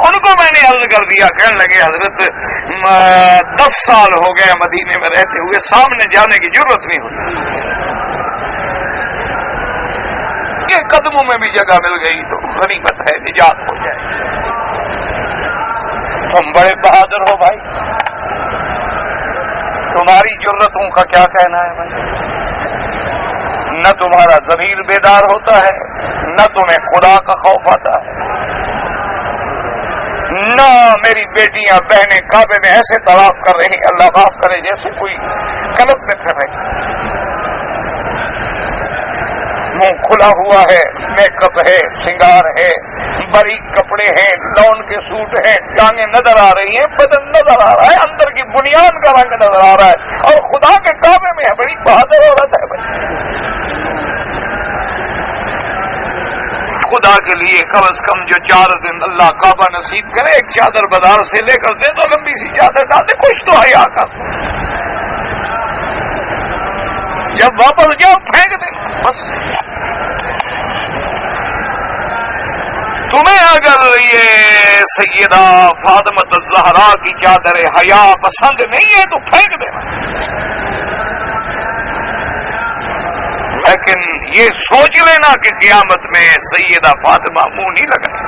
ان کو میں نے عرض کر دیا، کہنے لگے حضرت 10 سال ہو گئے مدینے میں رہتے ہوئے، سامنے جانے کی ضرورت نہیں ہوتی، یہ قدموں میں بھی جگہ مل گئی تو غنیمت ہے، نجات ہو جائے۔ تم بڑے بہادر ہو بھائی، تمہاری جرتوں کا کیا کہنا ہے بھائی؟ نہ تمہارا ضمیر بیدار ہوتا ہے، نہ تمہیں خدا کا خوف آتا ہے، نہ میری بیٹیاں بہنیں کعبے میں ایسے طواف کر رہی، اللہ معاف کرے جیسے کوئی کلب میں پھر رہی، منہ کھلا ہوا ہے، میک اپ ہے، سنگار ہے، باریک کپڑے ہیں، لون کے سوٹ ہیں، ٹانگیں نظر آ رہی ہیں، بدن نظر آ رہا ہے، اندر کی بنیاد کا رنگ نظر آ رہا ہے، اور خدا کے کعبے میں ہے، بڑی بہادر عورت ہے بھائی۔ خدا کے لیے کم از کم جو 4 دن اللہ کعبہ نصیب کرے، ایک چادر بازار سے لے کر دے تو لمبی سی چادر ڈال دے، کچھ تو حیا کا، جب واپس جاؤ پھینک دے بس۔ تمہیں اگر یہ سیدہ فاطمہ الزہرا کی چادر حیا پسند نہیں ہے تو پھینک دینا، لیکن یہ سوچ لینا کہ قیامت میں سیدہ فاطمہ منہ نہیں لگائے،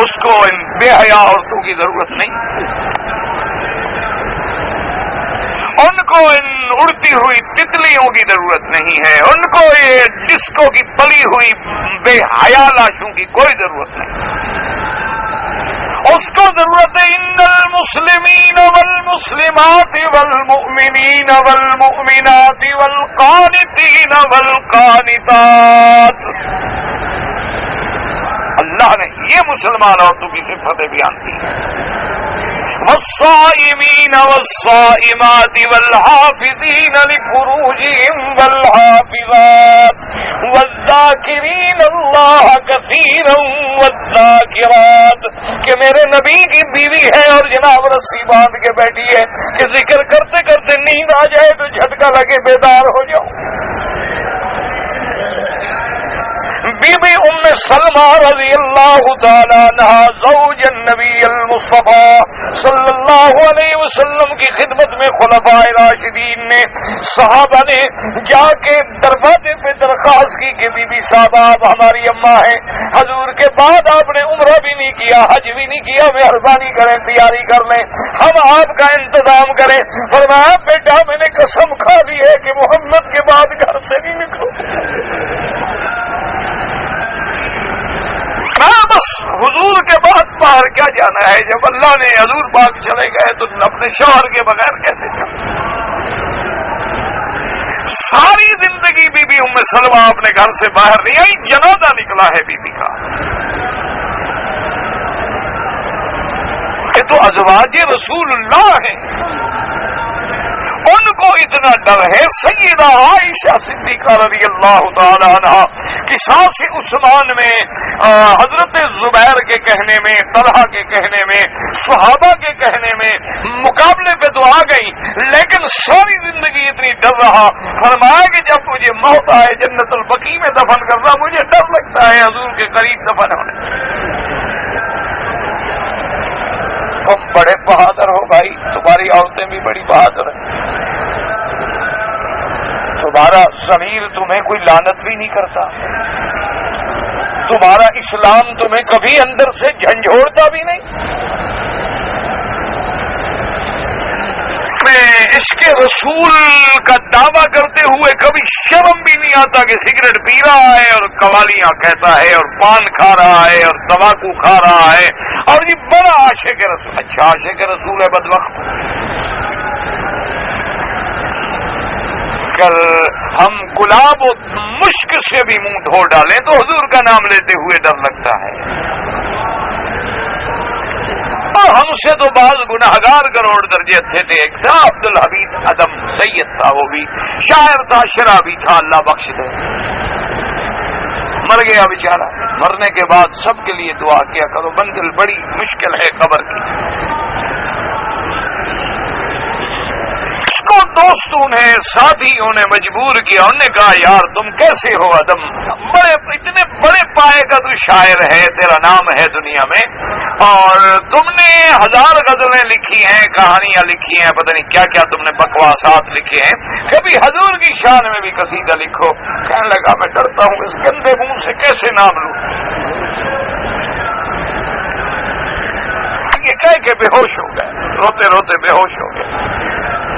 اس کو ان بے حیا عورتوں کی ضرورت نہیں، ان کو ان اڑتی ہوئی تتلیوں کی ضرورت نہیں ہے، ان کو یہ ڈسکو کی پلی ہوئی بے حیا لاشوں کی کوئی ضرورت نہیں، اس کو ضرورت ہے ان المسلمین والمسلمات والمؤمنین والمؤمنات والقانتین والقانتات۔ اللہ نے یہ مسلمان عورتوں کی صفتیں بیان کی، والصائمین والصائمات والحافظین لفروجہم والحافظات والذاکرین اللہ کثیرا والذاکرات، کہ میرے نبی کی بیوی ہے اور جناب رسی باندھ کے بیٹھی ہے کہ ذکر کرتے کرتے نیند آ جائے تو جھٹکا لگے بیدار ہو جاؤ۔ بی بی ام سلمہ رضی اللہ تعالیٰ عنہ زوج النبی المصطفیٰ صلی اللہ علیہ وسلم کی خدمت میں خلفاء راشدین نے، صحابہ نے جا کے دروازے پہ درخواست کی کہ بی بی صاحب آپ ہماری اماں ہیں، حضور کے بعد آپ نے عمرہ بھی نہیں کیا، حج بھی نہیں کیا، مہربانی کریں تیاری کر لیں، ہم آپ کا انتظام کریں۔ فرمایا بیٹا میں نے قسم کھا لی ہے کہ محمد کے بعد گھر سے نہیں نکلوں، بس حضور کے بعد باہر کیا جانا ہے، جب اللہ نے حضور پاک چلے گئے تو اپنے شوہر کے بغیر کیسے چلے۔ ساری زندگی بی بی ام سلمہ اپنے گھر سے باہر نہیں آئی، جنازہ نکلا ہے بی بی کا۔ یہ تو ازواج رسول اللہ ہیں، ان کو اتنا ڈر ہے۔ سیدہ عائشہ صدیقہ رضی اللہ تعالی عنہ کی ساس عثمان میں، حضرت زبیر کے کہنے میں، طلحہ کے کہنے میں، صحابہ کے کہنے میں مقابلے پہ تو آ گئی، لیکن ساری زندگی اتنی ڈر رہا۔ فرمایا کہ جب مجھے موت آئے جنت البقیع میں دفن کرنا، مجھے ڈر لگتا ہے حضور کے قریب دفن ہونے۔ تم بڑے بہادر ہو بھائی، تمہاری عورتیں بھی بڑی بہادر ہیں، تمہارا ضمیر تمہیں کوئی لعنت بھی نہیں کرتا، تمہارا اسلام تمہیں کبھی اندر سے جھنجھوڑتا بھی نہیں۔ عشق رسول کا دعویٰ کرتے ہوئے کبھی شرم بھی نہیں آتا کہ سگریٹ پی رہا ہے اور قوالیاں کہتا ہے اور پان کھا رہا ہے اور تمباکو کھا رہا ہے، اور یہ بڑا عاشق رسول۔ اچھا عاشق رسول ہے بدبخت، اگر ہم گلاب و مشک سے بھی منہ دھو ڈالیں تو حضور کا نام لیتے ہوئے ڈر لگتا ہے، اور ہم سے تو بعض گناہگار کروڑ درجے اچھے تھے۔ ایک تھا عبد الحمید ادم سید تھا، وہ بھی شاعر تھا، شرابی تھا، اللہ بخش دے، مر گیا بیچارہ۔ مرنے کے بعد سب کے لیے دعا کیا کرو، منزل بڑی مشکل ہے قبر کی۔ اس کو دوستوں نے، ساتھیوں نے مجبور کیا، انہوں نے کہا یار تم کیسے ہو ادم، اتنے بڑے پائے کا تو شاعر ہے، تیرا نام ہے دنیا میں، اور تم نے 1000 غزلیں لکھی ہیں، کہانیاں لکھی ہیں، پتہ نہیں کیا کیا تم نے بکواسات لکھے ہیں، کبھی حضور کی شان میں بھی قصیدہ لکھو۔ کہنے لگا میں ڈرتا ہوں اس گندے منہ سے کیسے نام لوں، یہ کہہ کے بے ہوش ہو گئے، روتے روتے بے ہوش ہو گئے۔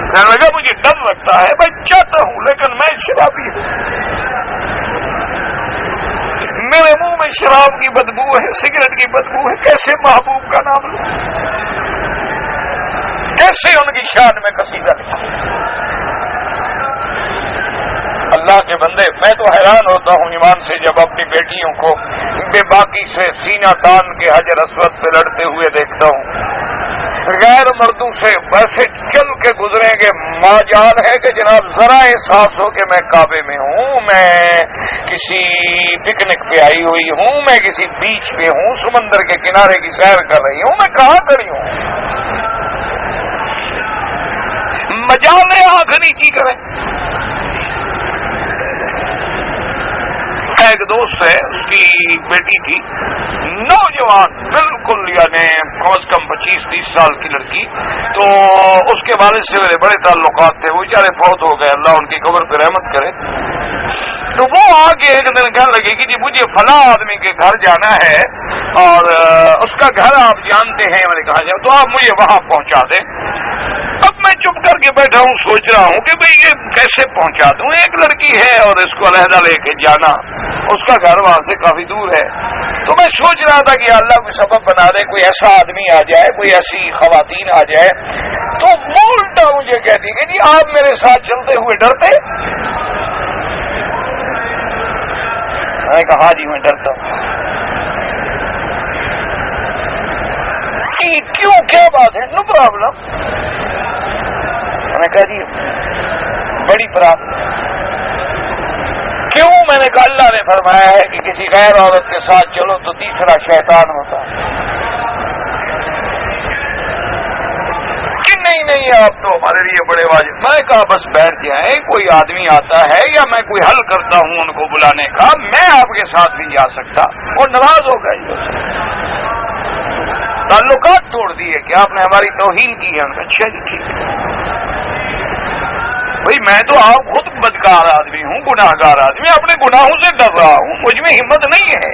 کہنے لگا مجھے ڈر لگتا ہے، میں چاہتا ہوں لیکن میں شرابی ہوں، میرے منہ میں شراب کی بدبو ہے، سگریٹ کی بدبو ہے، کیسے محبوب کا نام لوں، کیسے ان کی شان میں قصیدہ لکھوں۔ اللہ کے بندے، میں تو حیران ہوتا ہوں ایمان سے جب اپنی بیٹیوں کو بے باکی سے سینہ تان کے حجر اسود پہ لڑتے ہوئے دیکھتا ہوں۔ غیر مردوں سے ویسے چل کے گزریں گے ماجال ہے کہ جناب ذرا احساس ہو کہ میں کعبے میں ہوں، میں کسی پکنک پہ آئی ہوئی ہوں، میں کسی بیچ پہ ہوں، سمندر کے کنارے کی سیر کر رہی ہوں، میں کہاں کھڑی ہوں؟ مجال ہے آنکھ نیچی کریں۔ ایک دوست ہے، اس کی بیٹی تھی نوجوان بالکل، یعنی کم از کم 25-30 سال کی لڑکی، تو اس کے والد سے میرے بڑے تعلقات تھے، وہ بیچارے فوت ہو گئے، اللہ ان کی قبر پہ رحمت کرے۔ تو وہ آگے ایک دن کہنے لگے کہ جی مجھے فلاں آدمی کے گھر جانا ہے اور اس کا گھر آپ جانتے ہیں، میں نے کہا جاؤ تو آپ مجھے وہاں پہنچا دیں۔ اب میں چپ کر کے بیٹھا ہوں، سوچ رہا ہوں کہ بھئی یہ کیسے پہنچا دوں، ایک لڑکی ہے اور اس کو علیحدہ لے کے جانا، اس کا گھر وہاں سے کافی دور ہے۔ تو میں سوچ رہا تھا کہ اللہ کوئی سبب بنا دے، کوئی ایسا آدمی آ جائے، کوئی ایسی خواتین آ جائے، تو وہ الٹا مجھے کہتی کہ جی آپ میرے ساتھ چلتے ہوئے ڈرتے؟ میں نے کہا ہاں جی میں ڈرتا ہوں۔ کیوں، کیا بات ہے؟ No problem. میں نے کہا جی بڑی پرابلم۔ کیوں؟ میں نے کہا اللہ نے فرمایا ہے کہ کسی غیر عورت کے ساتھ چلو تو تیسرا شیطان ہوتا ہے۔ کہ نہیں آپ تو ہمارے لیے بڑے واجب۔ میں نے کہا بس بیٹھ جائیں، کوئی آدمی آتا ہے یا میں کوئی حل کرتا ہوں ان کو بلانے کا، میں آپ کے ساتھ نہیں جا سکتا۔ وہ ناراض ہو گئے، تعلقات توڑ دیے کہ آپ نے ہماری توہین کی ہے۔ اچھا جی ٹھیک ہے بھائی، میں تو آپ خود بدکار آدمی ہوں، گناہ گار آدمی، اپنے گناہوں سے ڈر رہا ہوں، مجھ میں ہمت نہیں ہے۔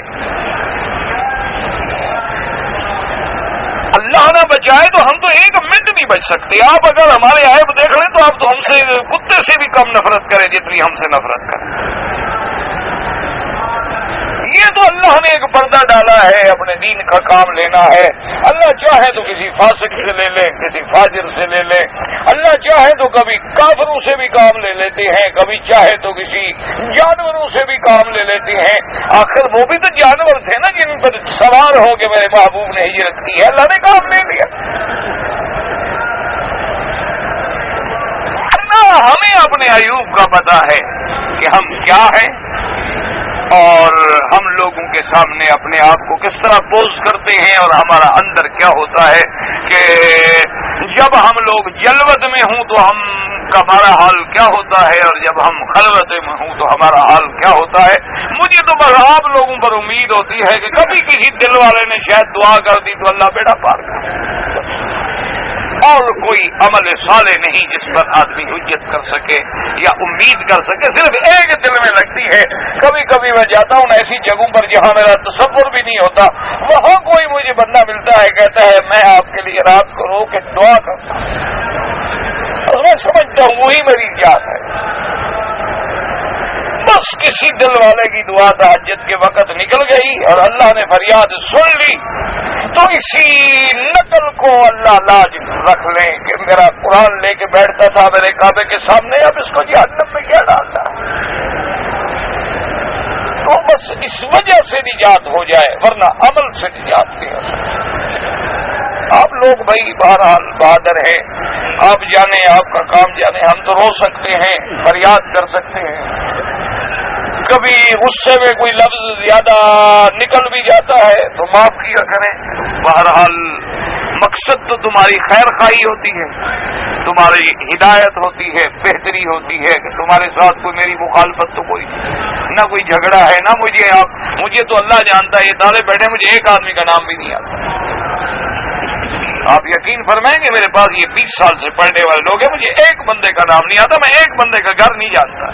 اللہ نہ بچائے تو ہم تو ایک منٹ نہیں بچ سکتے۔ آپ اگر ہمارے عیب دیکھ لیں تو آپ تو ہم سے کتے سے بھی کم نفرت کریں جتنی ہم سے نفرت کریں۔ یہ تو اللہ نے ایک پردہ ڈالا ہے، اپنے دین کا کام لینا ہے۔ اللہ چاہے تو کسی فاسق سے لے لے، کسی فاجر سے لے لے، اللہ چاہے تو کبھی کافروں سے بھی کام لے لیتے ہیں، کبھی چاہے تو کسی جانوروں سے بھی کام لے لیتے ہیں۔ آخر وہ بھی تو جانور تھے نا جن پر سوار ہو کے میرے محبوب نے ہجرت کی ہے، اللہ نے کام لے لیا۔ اللہ ہمیں اپنے عیوب کا پتہ ہے کہ ہم کیا ہیں، اور ہم لوگوں کے سامنے اپنے آپ کو کس طرح پوز کرتے ہیں، اور ہمارا اندر کیا ہوتا ہے کہ جب ہم لوگ جلوت میں ہوں تو ہمارا حال کیا ہوتا ہے، اور جب ہم خلوت میں ہوں تو ہمارا حال کیا ہوتا ہے۔ مجھے تو بس آپ لوگوں پر امید ہوتی ہے کہ کبھی کسی دل والے نے شاید دعا کر دی تو اللہ بیڑا پار کر، اور کوئی عمل صالح نہیں جس پر آدمی حجت کر سکے یا امید کر سکے، صرف ایک دل میں لگتی ہے۔ کبھی کبھی میں جاتا ہوں ایسی جگہوں پر جہاں میرا تصور بھی نہیں ہوتا، وہاں کوئی مجھے بندہ ملتا ہے، کہتا ہے میں آپ کے لیے رات کو رو کے دعا کرتا ہوں، اور میں سمجھتا ہوں وہی میری جان ہے۔ بس کسی دل والے کی دعا تہجد کے وقت نکل گئی اور اللہ نے فریاد سن لی، تو اسی نقل کو اللہ لاج رکھ لیں کہ میرا قرآن لے کے بیٹھتا تھا میرے کعبے کے سامنے، اب اس کو جہنم میں کیا ڈالتا ہے؟ تو بس اس وجہ سے نجات ہو جائے، ورنہ عمل سے نجات نہیں ہو سکتی۔ آپ لوگ بھائی بہرحال بہادر ہیں، آپ جانے، آپ کا کام جانے، ہم تو رو سکتے ہیں، فریاد کر سکتے ہیں، کبھی غصے میں کوئی لفظ زیادہ نکل بھی جاتا ہے تو معاف کیا کریں۔ بہرحال مقصد تو تمہاری خیر خواہی ہوتی ہے، تمہاری ہدایت ہوتی ہے، بہتری ہوتی ہے کہ تمہارے ساتھ کوئی میری مخالفت تو کوئی نہ، کوئی جھگڑا ہے نہ مجھے تو اللہ جانتا ہے، یہ تالے بیٹھے مجھے ایک آدمی کا نام بھی نہیں آتا۔ آپ یقین فرمائیں گے میرے پاس یہ 20 سال سے پڑھنے والے لوگ ہیں، مجھے ایک بندے کا نام نہیں آتا، میں ایک بندے کا گھر نہیں جانتا،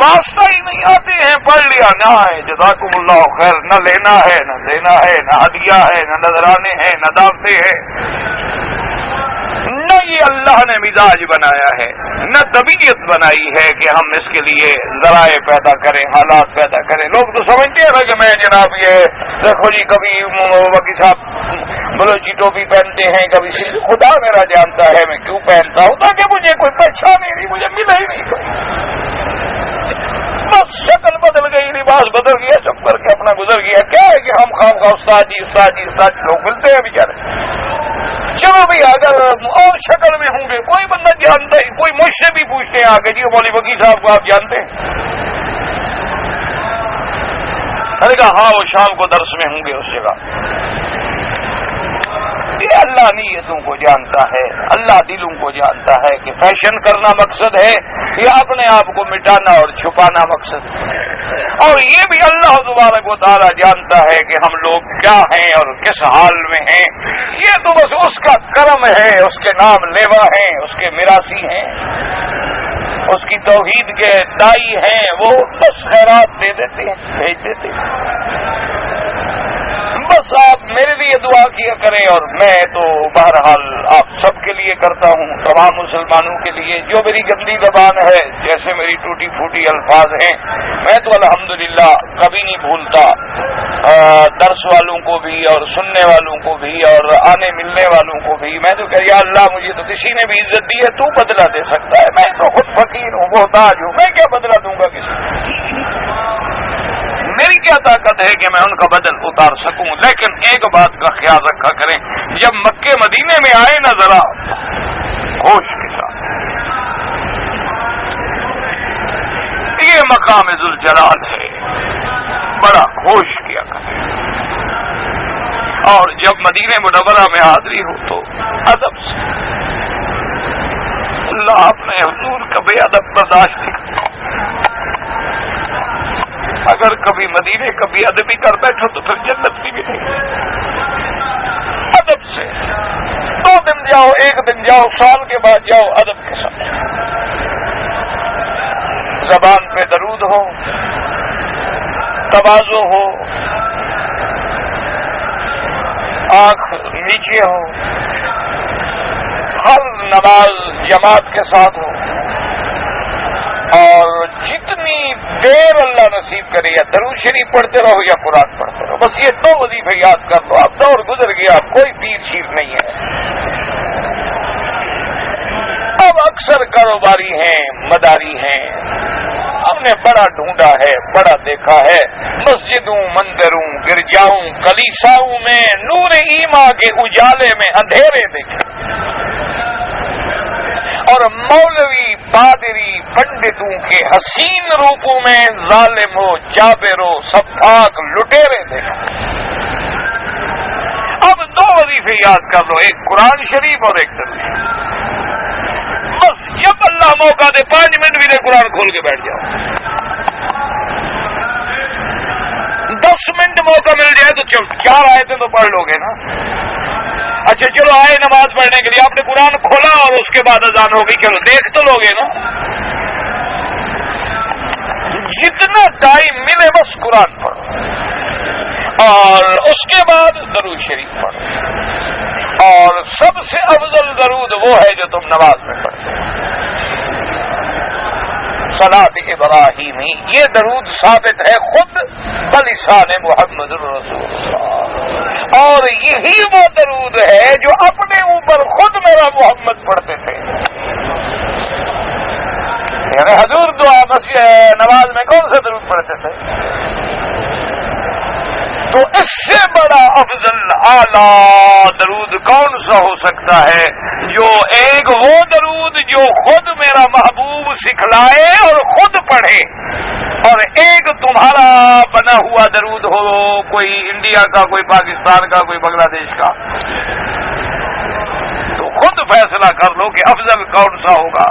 واسطہ ہی نہیں آتے ہیں، پڑھ لیا نہ ہے جزاکم اللہ خیر، نہ لینا ہے نہ دینا ہے، نہ ہدیہ ہے نہ نذرانے ہیں نہ دعوتیں ہیں، نہ یہ اللہ نے مزاج بنایا ہے، نہ طبیعت بنائی ہے کہ ہم اس کے لیے ذرائع پیدا کریں، حالات پیدا کریں۔ لوگ تو سمجھتے ہیں نا کہ میں جناب یہ دیکھو جی کبھی وکیل صاحب بلوچی ٹوپی پہنتے ہیں، کبھی خدا میرا جانتا ہے میں کیوں پہنتا ہوں، تاکہ مجھے کوئی پہچانے نہیں، مجھے ملا ہی نہیں کوئی، بس شکل بدل گئی، لباس بدل گیا، سب کر کے اپنا گزر گیا. کیا ہے کہ ہم خام خواہ استاد جی لوگ ملتے ہیں بیچارے. چلو بھائی اگر اور شکل میں ہوں گے کوئی بندہ جانتا ہے, کوئی مجھ سے بھی پوچھتے ہیں آگے جی مولوی مکی صاحب کو آپ جانتے ہیں؟ میں نے کہا ہاں وہ شام کو درس میں ہوں گے اس جگہ. یہ اللہ نیتوں کو جانتا ہے, اللہ دلوں کو جانتا ہے کہ فیشن کرنا مقصد ہے یا اپنے آپ کو مٹانا اور چھپانا مقصد ہے. اور یہ بھی اللہ تبارک و تعالی جانتا ہے کہ ہم لوگ کیا ہیں اور کس حال میں ہیں. یہ تو بس اس کا کرم ہے, اس کے نام لیوا ہیں, اس کے میراثی ہیں, اس کی توحید کے دائی ہیں. وہ بس خیرات دے دیتے ہیں, بھیج دیتے ہیں. بس آپ میرے لیے دعا کیا کریں اور میں تو بہرحال آپ سب کے لیے کرتا ہوں, تمام مسلمانوں کے لیے. جو میری گندی زبان ہے, جیسے میری ٹوٹی پھوٹی الفاظ ہیں, میں تو الحمدللہ کبھی نہیں بھولتا. درس والوں کو بھی اور سننے والوں کو بھی اور آنے ملنے والوں کو بھی میں تو کہہ یا اللہ مجھے تو کسی نے بھی عزت دی ہے, تو بدلہ دے سکتا ہے. میں تو خود فقیر ہوں, محتاج ہوں, میں کیا بدلہ دوں گا کسی کو؟ میری کیا طاقت ہے کہ میں ان کا بدل اتار سکوں. لیکن ایک بات کا خیال رکھا کریں, جب مکے مدینے میں آئے نا ذرا ہوش کے ساتھ. یہ مقام ذوالجلال ہے, بڑا ہوش کیا کریں. اور جب مدینہ منورہ میں حاضری ہو تو ادب سے. اللہ اپنے حضور کا بے ادب برداشت نہیں کرتا. اگر کبھی مدینے کبھی ادبی کر بیٹھو تو پھر جنت بھی ملے گی. ادب سے 2 دن جاؤ, 1 دن جاؤ, سال کے بعد جاؤ, ادب کے ساتھ. زبان پہ درود ہو, تواضع ہو, آنکھ نیچے ہو, ہر نماز جماعت کے ساتھ ہو. اور جتنی دیر اللہ نصیب کرے, یا درود شریف پڑھتے رہو یا قرآن پڑھتے رہو. بس یہ 2 وظیفے یاد کر لو. اب دور گزر گیا, اب کوئی پیر شیر نہیں ہے. اب اکثر کاروباری ہیں, مداری ہیں. ہم نے بڑا ڈھونڈا ہے, بڑا دیکھا ہے. مسجدوں, مندروں, گرجاؤں, کلیساؤں میں نور ایمان کے اجالے میں اندھیرے دیکھے, اور مولوی, پادری, پنڈتوں کے حسین روپوں میں ظالم و جابر و سفاک لٹیرے دیکھا. اب 2 وظیفے یاد کر لو, ایک قرآن شریف اور ایک درود شریف. بس جب اللہ موقع دے 5 منٹ بھی دے قرآن کھول کے بیٹھ جاؤ. 10 منٹ موقع مل جائے تو 4 آیتیں تو پڑھ لو گے نا. اچھا چلو آئے نماز پڑھنے کے لیے, آپ نے قرآن کھولا اور اس کے بعد اذان ہو گئی, چلو دیکھ تو لوگے نا. جتنا ٹائم ملے بس قرآن پڑھو اور اس کے بعد درود شریف پڑھو. اور سب سے افضل درود وہ ہے جو تم نماز میں پڑھتے ہو, صلاۃ ابراہیمی. یہ درود ثابت ہے خود بلسان محمد الرسول اللہ, اور یہی وہ درود ہے جو اپنے اوپر خود میرا محمد پڑھتے تھے. یعنی حضور دعا نماز میں کون سا درود پڑھتے تھے؟ تو اس سے بڑا افضل اعلیٰ درود کون سا ہو سکتا ہے جو ایک وہ درود جو خود میرا محبوب سکھلائے اور خود پڑھے, اور ایک تمہارا بنا ہوا درود ہو, کوئی انڈیا کا, کوئی پاکستان کا, کوئی بنگلہ دیش کا. تو خود فیصلہ کر لو کہ افضل کون سا ہوگا.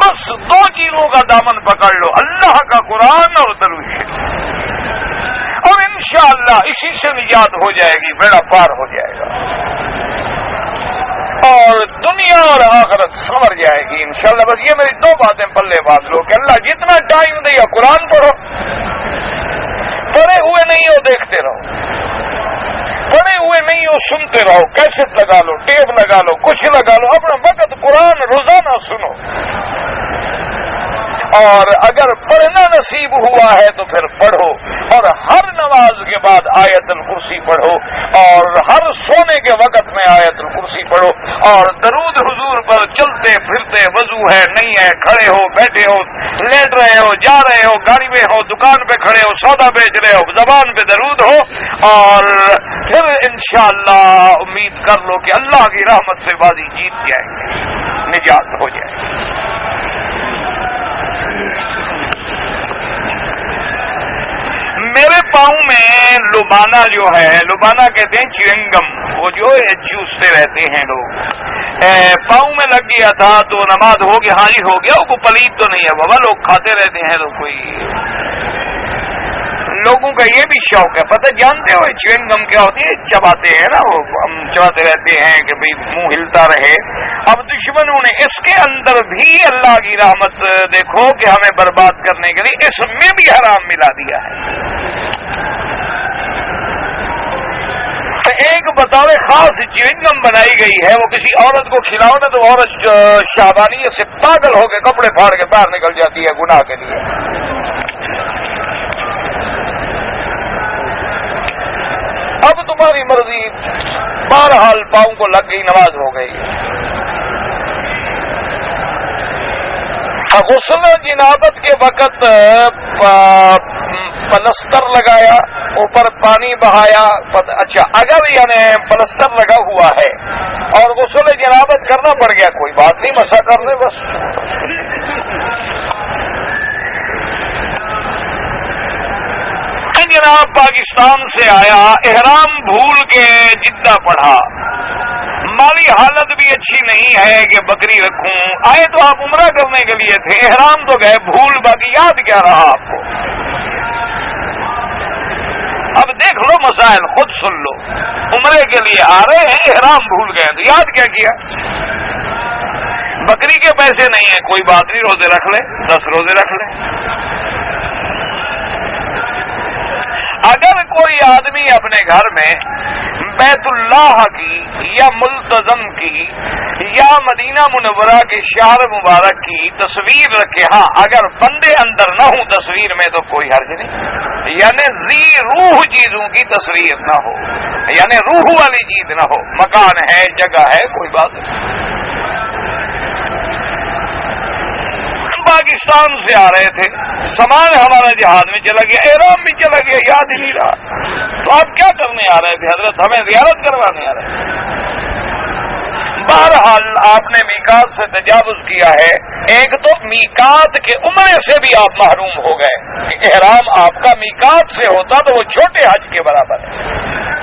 بس 2 چیزوں کا دامن پکڑ لو, اللہ کا قرآن اور درود شریف, اور انشاءاللہ اسی سے نجات ہو جائے گی, بیڑا پار ہو جائے گا, اور دنیا اور آخرت سنور جائے گی انشاءاللہ. بس یہ میری 2 باتیں پلے باندھ لو کہ اللہ جتنا ٹائم دے یا قرآن پڑھو, پڑھے ہوئے نہیں ہو دیکھتے رہو, پڑھے ہوئے نہیں ہو سنتے رہو, کیسٹ لگا لو, ٹیپ لگا لو, کچھ لگا لو, اپنا وقت قرآن روزانہ سنو. اور اگر پڑھنا نصیب ہوا ہے تو پھر پڑھو، اور ہر نماز کے بعد آیت الکرسی پڑھو، اور ہر سونے کے وقت میں آیت الکرسی پڑھو، اور درود حضور پر چلتے پھرتے، وضو ہے نہیں ہے، کھڑے ہو بیٹھے ہو، لیٹ رہے ہو، جا رہے ہو، گاڑی میں ہو، دکان پہ کھڑے ہو، سودا بیچ رہے ہو، زبان پہ درود ہو، اور پھر انشاءاللہ امید کر لو کہ اللہ کی رحمت سے بازی جیت جائیں گے، نجات ہو جائے گی۔ میرے پاؤں میں لبانہ جو ہے، لبانہ کہتے ہیں چیونگم، وہ جو چوستے رہتے ہیں لوگ، پاؤں میں لگ گیا تھا تو نماز ہو گیا؟ ہاں جی ہو گیا، وہ کوئی پلید تو نہیں ہے بابا، لوگ کھاتے رہتے ہیں، تو کوئی لوگوں کا یہ بھی شوق ہے، پتہ جانتے ہو چیونگم کیا ہوتی ہے؟ چباتے ہیں نا، وہ ہم چباتے رہتے ہیں کہ بھئی منہ ہلتا رہے۔ اب دشمنوں نے اس کے اندر بھی اللہ کی رحمت دیکھو کہ ہمیں برباد کرنے کے لیے اس میں بھی حرام ملا دیا ہے۔ ایک بطور خاص چیونگم بنائی گئی ہے، وہ کسی عورت کو کھلاؤ نا تو عورت شہوانیت سے پاگل ہو کے کپڑے پھاڑ کے باہر نکل جاتی ہے گناہ کے لیے۔ اب تمہاری مرضی، بہرحال پاؤں کو لگ گئی، نماز ہو گئی۔ غسل جنابت کے وقت پلستر لگایا، اوپر پانی بہایا، اچھا اگر یعنی پلستر لگا ہوا ہے اور غسل جنابت کرنا پڑ گیا، کوئی بات نہیں، مسح کر لیں بس۔ جناب پاکستان سے آیا، احرام بھول کے جدہ پڑھا، مالی حالت بھی اچھی نہیں ہے کہ بکری رکھوں، آئے تو آپ عمرہ کرنے کے لیے تھے، احرام تو گئے بھول، باقی یاد کیا رہا آپ کو؟ اب دیکھ لو مسائل، خود سن لو، عمرے کے لیے آ رہے ہیں، احرام بھول گئے تو یاد کیا کیا؟ بکری کے پیسے نہیں ہیں، کوئی بات نہیں، روزے رکھ لیں، 10 روزے رکھ لیں۔ اگر کوئی آدمی اپنے گھر میں بیت اللہ کی یا ملتزم کی یا مدینہ منورہ کے شہر مبارک کی تصویر رکھے، ہاں اگر بندے اندر نہ ہوں تصویر میں تو کوئی حرج نہیں، یعنی ذی روح چیزوں کی تصویر نہ ہو، یعنی روح والی چیز نہ ہو، مکان ہے، جگہ ہے، کوئی بات نہیں۔ پاکستان سے آ رہے تھے، سامان ہمارا جہاز میں چلا گیا، احرام بھی چلا گیا، یاد ہی نہیں رہا، تو آپ کیا کرنے آ رہے تھے حضرت؟ ہمیں زیارت کروانے آ رہے تھے۔ بہرحال آپ نے میقات سے تجاوز کیا ہے، ایک تو میقات کے عمرے سے بھی آپ محروم ہو گئے، کہ احرام آپ کا میقات سے ہوتا تو وہ چھوٹے حج کے برابر ہے،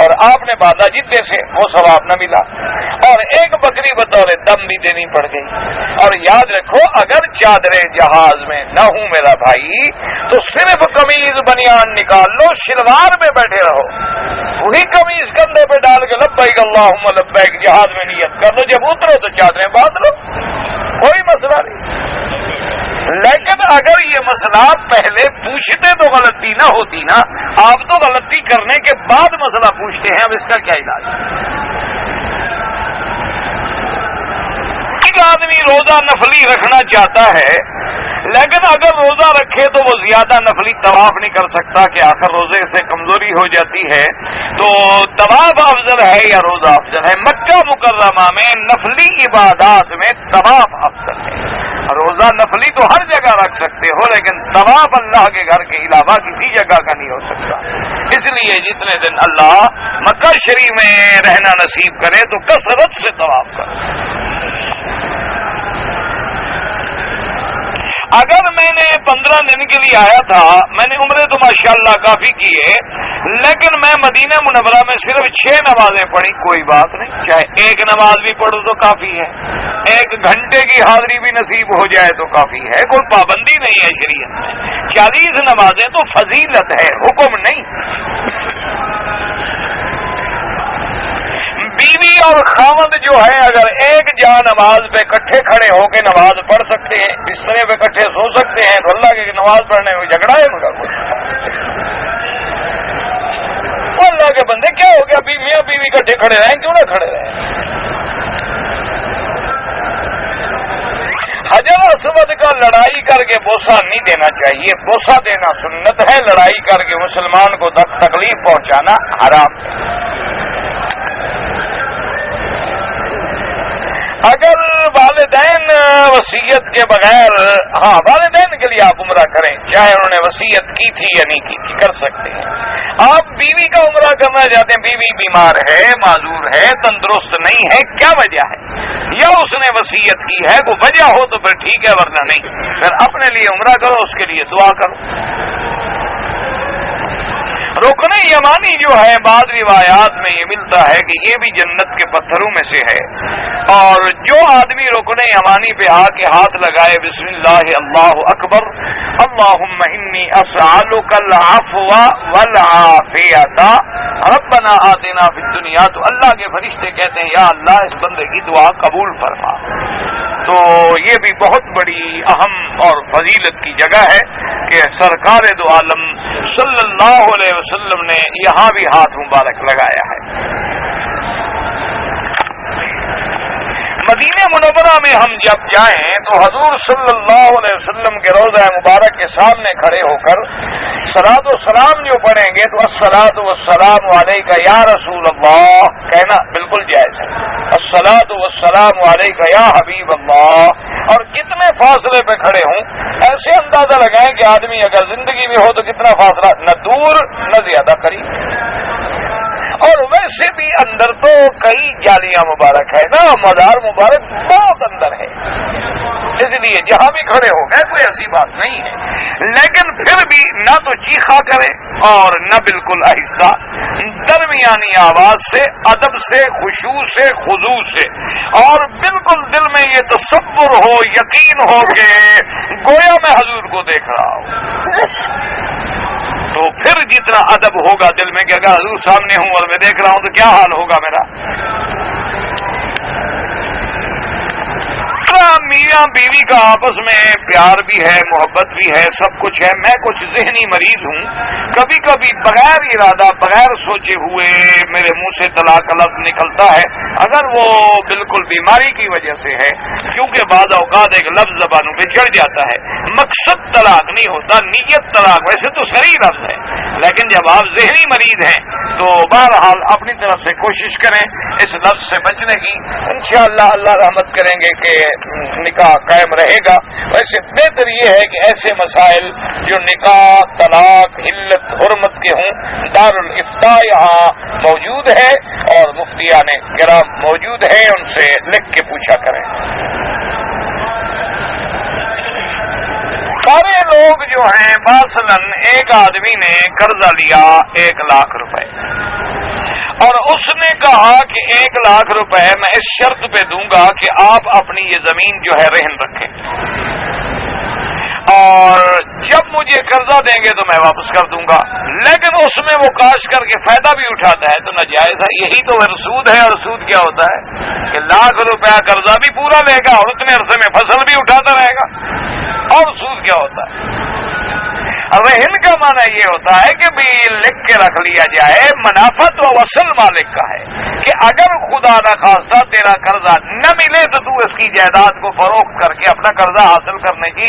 اور آپ نے باندھا جدے سے، وہ ثواب نہ ملا، اور ایک بکری بطور دم بھی دینی پڑ گئی۔ اور یاد رکھو اگر چادریں جہاز میں نہ ہوں میرا بھائی تو صرف قمیض بنیان نکال لو، شلوار میں بیٹھے رہو، وہی قمیض کندھے پہ ڈال کے لبیک اللہم لبیک جہاز میں نیت کر لو، جب اترو تو چادریں باندھ لو، کوئی مسئلہ نہیں۔ لیکن اگر یہ مسئلہ پہلے پوچھتے تو غلطی نہ ہوتی نا، آپ تو غلطی کرنے کے بعد مسئلہ پوچھتے ہیں، اب اس کا کیا علاج ہے؟ ایک آدمی روزہ نفلی رکھنا چاہتا ہے، لیکن اگر روزہ رکھے تو وہ زیادہ نفلی طواف نہیں کر سکتا کہ آخر روزے سے کمزوری ہو جاتی ہے، تو طواف افضل ہے یا روزہ افضل ہے؟ مکہ مکرمہ میں نفلی عبادات میں طواف افضل ہے، روزہ نفلی تو ہر جگہ رکھ سکتے ہو لیکن طواف اللہ کے گھر کے علاوہ کسی جگہ کا نہیں ہو سکتا، اس لیے جتنے دن اللہ مکہ شریف میں رہنا نصیب کرے تو کثرت سے طواف کرے۔ اگر میں نے 15 دن کے لیے آیا تھا، میں نے عمرے تو ماشاءاللہ کافی کیے، لیکن میں مدینہ منورہ میں صرف 6 نمازیں پڑھی، کوئی بات نہیں، چاہے ایک نماز بھی پڑھو تو کافی ہے، 1 گھنٹے کی حاضری بھی نصیب ہو جائے تو کافی ہے، کوئی پابندی نہیں ہے شریعت میں، 40 نمازیں تو فضیلت ہے، حکم نہیں۔ بیوی اور خاوند جو ہے اگر ایک جا نماز پہ کٹھے کھڑے ہو کے نماز پڑھ سکتے ہیں، بسترے پہ کٹھے سو سکتے ہیں، تو اللہ کی نماز پڑھنے میں جھگڑا ہے ان کا کچھ؟ اللہ کے بندے کیا ہو گیا، میاں بیوی کٹھے کھڑے رہیں، کیوں نہ کھڑے رہیں؟ حج حجر اسود کا لڑائی کر کے بوسہ نہیں دینا چاہیے. بوسہ دینا سنت ہے، لڑائی کر کے مسلمان کو تکلیف پہنچانا حرام ہے. اگر والدین وصیت کے بغیر، ہاں والدین کے لیے آپ عمرہ کریں، چاہے انہوں نے وصیت کی تھی یا نہیں کی تھی، کر سکتے ہیں. آپ بیوی کا عمرہ کرنا چاہتے ہیں، بیوی بیمار ہے، معذور ہے، تندرست نہیں ہے، کیا وجہ ہے؟ یا اس نے وصیت کی ہے، کوئی وجہ ہو تو پھر ٹھیک ہے، ورنہ نہیں. پھر اپنے لیے عمرہ کرو، اس کے لیے دعا کرو. رکن یمانی جو ہے بعض روایات میں یہ ملتا ہے کہ یہ بھی جنت کے پتھروں میں سے ہے. اور جو آدمی رکن یمانی پہ آ کے ہاتھ لگائے، بسم اللہ اللہ اکبر اللہم انی اسألک العفو والعافیۃ ربنا آتنا فی الدنیا، تو اللہ کے فرشتے کہتے ہیں یا اللہ اس بندے کی دعا قبول فرما. تو یہ بھی بہت بڑی اہم اور فضیلت کی جگہ ہے کہ سرکار دو عالم صلی اللہ علیہ وسلم نے یہاں بھی ہاتھ مبارک لگایا ہے. مدینہ منورہ میں ہم جب جائیں تو حضور صلی اللہ علیہ وسلم کے روضہ مبارک کے سامنے کھڑے ہو کر صلاۃ و سلام جو پڑھیں گے تو الصلاۃ والسلام علیک یا رسول اللہ کہنا بالکل جائز ہے. الصلاۃ والسلام علیک یا حبیب اللہ. اور کتنے فاصلے پہ کھڑے ہوں، ایسے اندازہ لگائیں کہ آدمی اگر زندگی میں ہو تو کتنا فاصلہ، نہ دور نہ زیادہ قریب. اور ویسے بھی اندر تو کئی جالیاں مبارک ہے نا، مزار مبارک بہت اندر ہے، اس لیے جہاں بھی کھڑے ہو گئے کوئی ایسی بات نہیں ہے. لیکن پھر بھی نہ تو چیخا کرے اور نہ بالکل آہستہ، درمیانی آواز سے، ادب سے، خشوع سے، خضوع سے، اور بالکل دل میں یہ تصور ہو، یقین ہو کہ گویا میں حضور کو دیکھ رہا ہوں. تو پھر جتنا ادب ہوگا دل میں کہ اگر حضور سامنے ہوں اور میں دیکھ رہا ہوں تو کیا حال ہوگا میرا. میاں بیوی کا آپس میں پیار بھی ہے، محبت بھی ہے، سب کچھ ہے. میں کچھ ذہنی مریض ہوں، کبھی کبھی بغیر ارادہ، بغیر سوچے ہوئے میرے منہ سے طلاق لفظ نکلتا ہے. اگر وہ بالکل بیماری کی وجہ سے ہے، کیونکہ بعض اوقات ایک لفظ زبانوں پہ چڑھ جاتا ہے، مقصد طلاق نہیں ہوتا، نیت طلاق ویسے تو صحیح لفظ ہے، لیکن جب آپ ذہنی مریض ہیں تو بہرحال اپنی طرف سے کوشش کریں اس لفظ سے بچنے کی. انشاءاللہ اللہ رحمت کریں گے کہ نکاح قائم رہے گا. ویسے بہتر یہ ہے کہ ایسے مسائل جو نکاح، طلاق، علت، حرمت کے ہوں، دارالافتاء یہاں موجود ہے اور مفتیان کرام موجود ہیں، ان سے لکھ کے پوچھا کریں. سارے لوگ جو ہیں مثلاً ایک آدمی نے قرضہ لیا 1 لاکھ روپے اور اس نے کہا کہ 1 لاکھ روپے میں اس شرط پہ دوں گا کہ آپ اپنی یہ زمین جو ہے رہن رکھیں، اور جب مجھے قرضہ دیں گے تو میں واپس کر دوں گا. لیکن اس میں وہ کاش کر کے فائدہ بھی اٹھاتا ہے تو ناجائز ہے. یہی تو سود ہے. اور سود کیا ہوتا ہے کہ 1 لاکھ روپیہ قرضہ بھی پورا لے گا اور اتنے عرصے میں فصل بھی اٹھاتا رہے گا. اور سود کیا ہوتا ہے؟ رہن کا معنی یہ ہوتا ہے کہ بھی لکھ کے رکھ لیا جائے، منافع تو اصل مالک کا ہے کہ اگر خدا نخواستہ تیرا قرضہ نہ ملے تو تو اس کی جائیداد کو فروخت کر کے اپنا قرضہ حاصل کرنے کی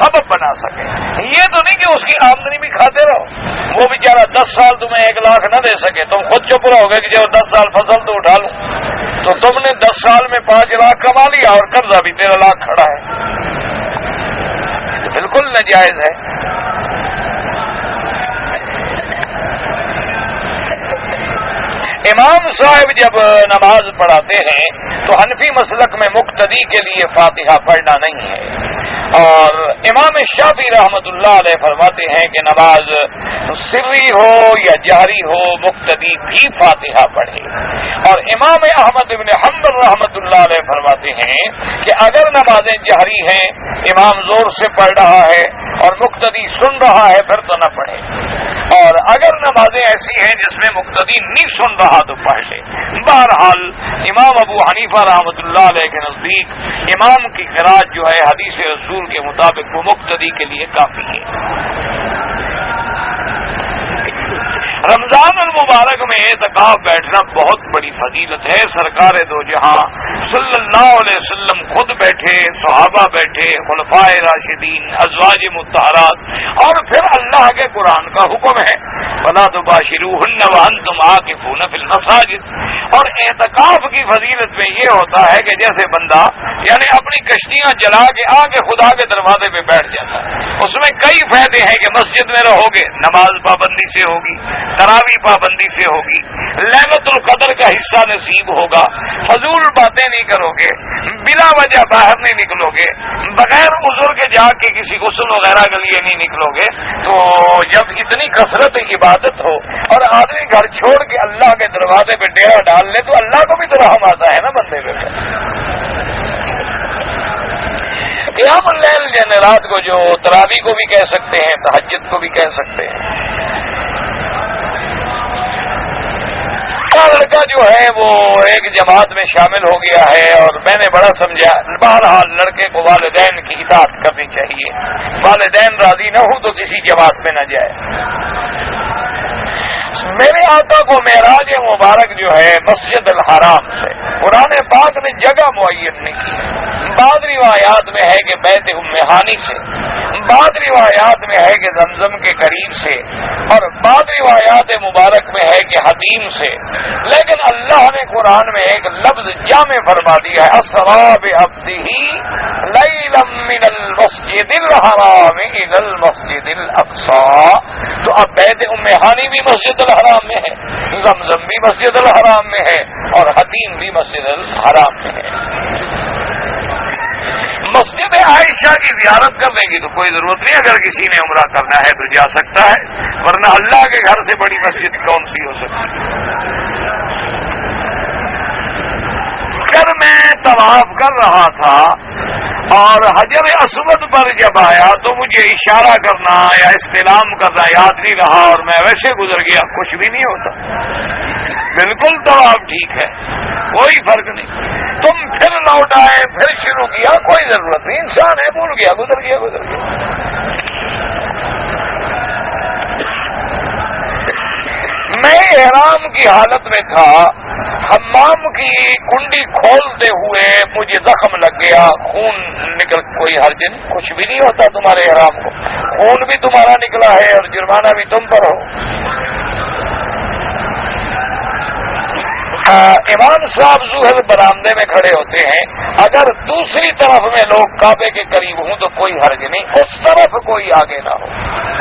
سبب بنا سکے. یہ تو نہیں کہ اس کی آمدنی بھی کھاتے رہو. وہ بیچارہ 10 سال تمہیں 1 لاکھ نہ دے سکے، تم خود چپ رہو گے کہ جب 10 سال فصل تو اٹھا لوں، تو تم نے 10 سال میں 5 لاکھ کما لیا اور قرضہ بھی 13 لاکھ کھڑا ہے. بالکل ناجائز ہے. امام صاحب جب نماز پڑھاتے ہیں تو حنفی مسلک میں مقتدی کے لیے فاتحہ پڑھنا نہیں ہے، اور امام شافعی رحمت اللہ علیہ فرماتے ہیں کہ نماز سری ہو یا جہری ہو مقتدی بھی فاتحہ پڑھے. اور امام احمد بن حنبل رحمت اللہ علیہ فرماتے ہیں کہ اگر نمازیں جہری ہیں، امام زور سے پڑھ رہا ہے اور مقتدی سن رہا ہے پھر تو نہ پڑھے، اور اگر نمازیں ایسی ہیں جس میں مقتدی نہیں سن رہا تو پڑھ لے. بہرحال امام ابو حنیفہ رحمۃ اللہ علیہ کے نزدیک امام کی قرات جو ہے حدیث رسول کے مطابق وہ مقتدی کے لیے کافی ہے. رمضان المبارک میں اعتکاف بیٹھنا بہت بڑی فضیلت ہے. سرکار دو جہاں صلی اللہ علیہ وسلم خود بیٹھے, صحابہ بیٹھے, خلفائے راشدین, ازواج مطہرات, اور پھر اللہ کے قرآن کا حکم ہے وَلَا تُبَاشِرُوهُنَّ وَأَنْتُمْ عَاكِفُونَ فِي الْمَسَاجِدِ. اور اعتکاف کی فضیلت میں یہ ہوتا ہے کہ جیسے بندہ یعنی اپنی کشتیاں جلا کے آگے خدا کے دروازے پہ بیٹھ جاتا ہے. اس میں کئی فائدے ہیں کہ مسجد میں رہو گے, نماز پابندی سے ہوگی, تراویح پابندی سے ہوگی, لیلۃ القدر کا حصہ نصیب ہوگا, فضول باتیں نہیں کرو گے, بلا وجہ باہر نہیں نکلو گے, بغیر عذر کے جا کے کسی غسل وغیرہ کے لیے نہیں نکلو گے. تو جب اتنی کثرت عبادت ہو اور آدمی گھر چھوڑ کے اللہ کے دروازے پہ ڈیرا ڈال لے تو اللہ کو بھی تو رحم آتا ہے نا بندے پہ. قیام اللیل یعنی رات کو جو تراویح کو بھی کہہ سکتے ہیں, تہجد کو بھی کہہ سکتے ہیں. لڑکا جو ہے وہ ایک جماعت میں شامل ہو گیا ہے اور میں نے بڑا سمجھا, بہرحال لڑکے کو والدین کی اطاعت کرنی چاہیے. والدین راضی نہ ہو تو کسی جماعت میں نہ جائے. میرے آقا کو معراج مبارک جو ہے مسجد الحرام سے, قرآن پاک نے جگہ معین نہیں کی. بعض روایات میں ہے کہ بیت ام ہانی سے, بعض روایات میں ہے کہ زمزم کے قریب سے, اور بعض روایات مبارک میں ہے کہ حتیم سے. لیکن اللہ نے قرآن میں ایک لفظ جامع فرما دیا ہے, اسری بعبدہ لیلا من المسجد الحرام الی المسجد الاقصی. تو اب بیت ام ہانی بھی مسجد الحرام میں ہے, زمزم بھی مسجد الحرام میں ہے, اور حتیم بھی مسجد الحرام میں ہے. مسجد عائشہ کی زیارت کرنے کی تو کوئی ضرورت نہیں, اگر کسی نے عمرہ کرنا ہے تو جا سکتا ہے, ورنہ اللہ کے گھر سے بڑی مسجد کون سی ہو سکتی ہے. اگر میں طواف کر رہا تھا اور حجر اسود پر جب آیا تو مجھے اشارہ کرنا یا استلام کرنا یاد نہیں رہا اور میں ویسے گزر گیا, کچھ بھی نہیں ہوتا, بالکل طواف ٹھیک ہے, کوئی فرق نہیں. تم پھر لوٹ آئے, پھر شروع کیا, کوئی ضرورت نہیں. انسان ہے, بھول گیا, گزر گیا. میں احرام کی حالت میں تھا, حمام کی کنڈی کھولتے ہوئے مجھے زخم لگ گیا, خون نکل, کوئی حرج نہیں, کچھ بھی نہیں ہوتا تمہارے احرام کو, خون بھی تمہارا نکلا ہے اور جرمانہ بھی تم پر ہو. امام صاحب ظہر برآمدے میں کھڑے ہوتے ہیں, اگر دوسری طرف میں لوگ کعبے کے قریب ہوں تو کوئی حرج نہیں, اس طرف کوئی آگے نہ ہو.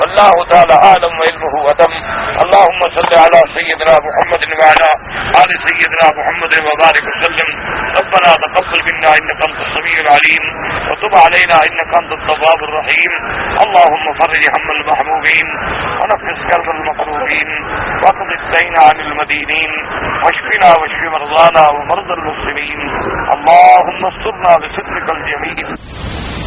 اللہ تعالی عالم علمہ ختم. اللهم صل على سيدنا محمد وعلى آل سيدنا محمد وبارك وسلم. ربنا تقبل منا انك انت السميع العليم وتب علينا انك انت التواب الرحيم. اللهم فرج هم المحمومين ونفس كرب المكروبين واقض الدين عن المدينين واشفنا واشف مرضانا ومرضى المسلمين. اللهم استرنا بسترك الجميل.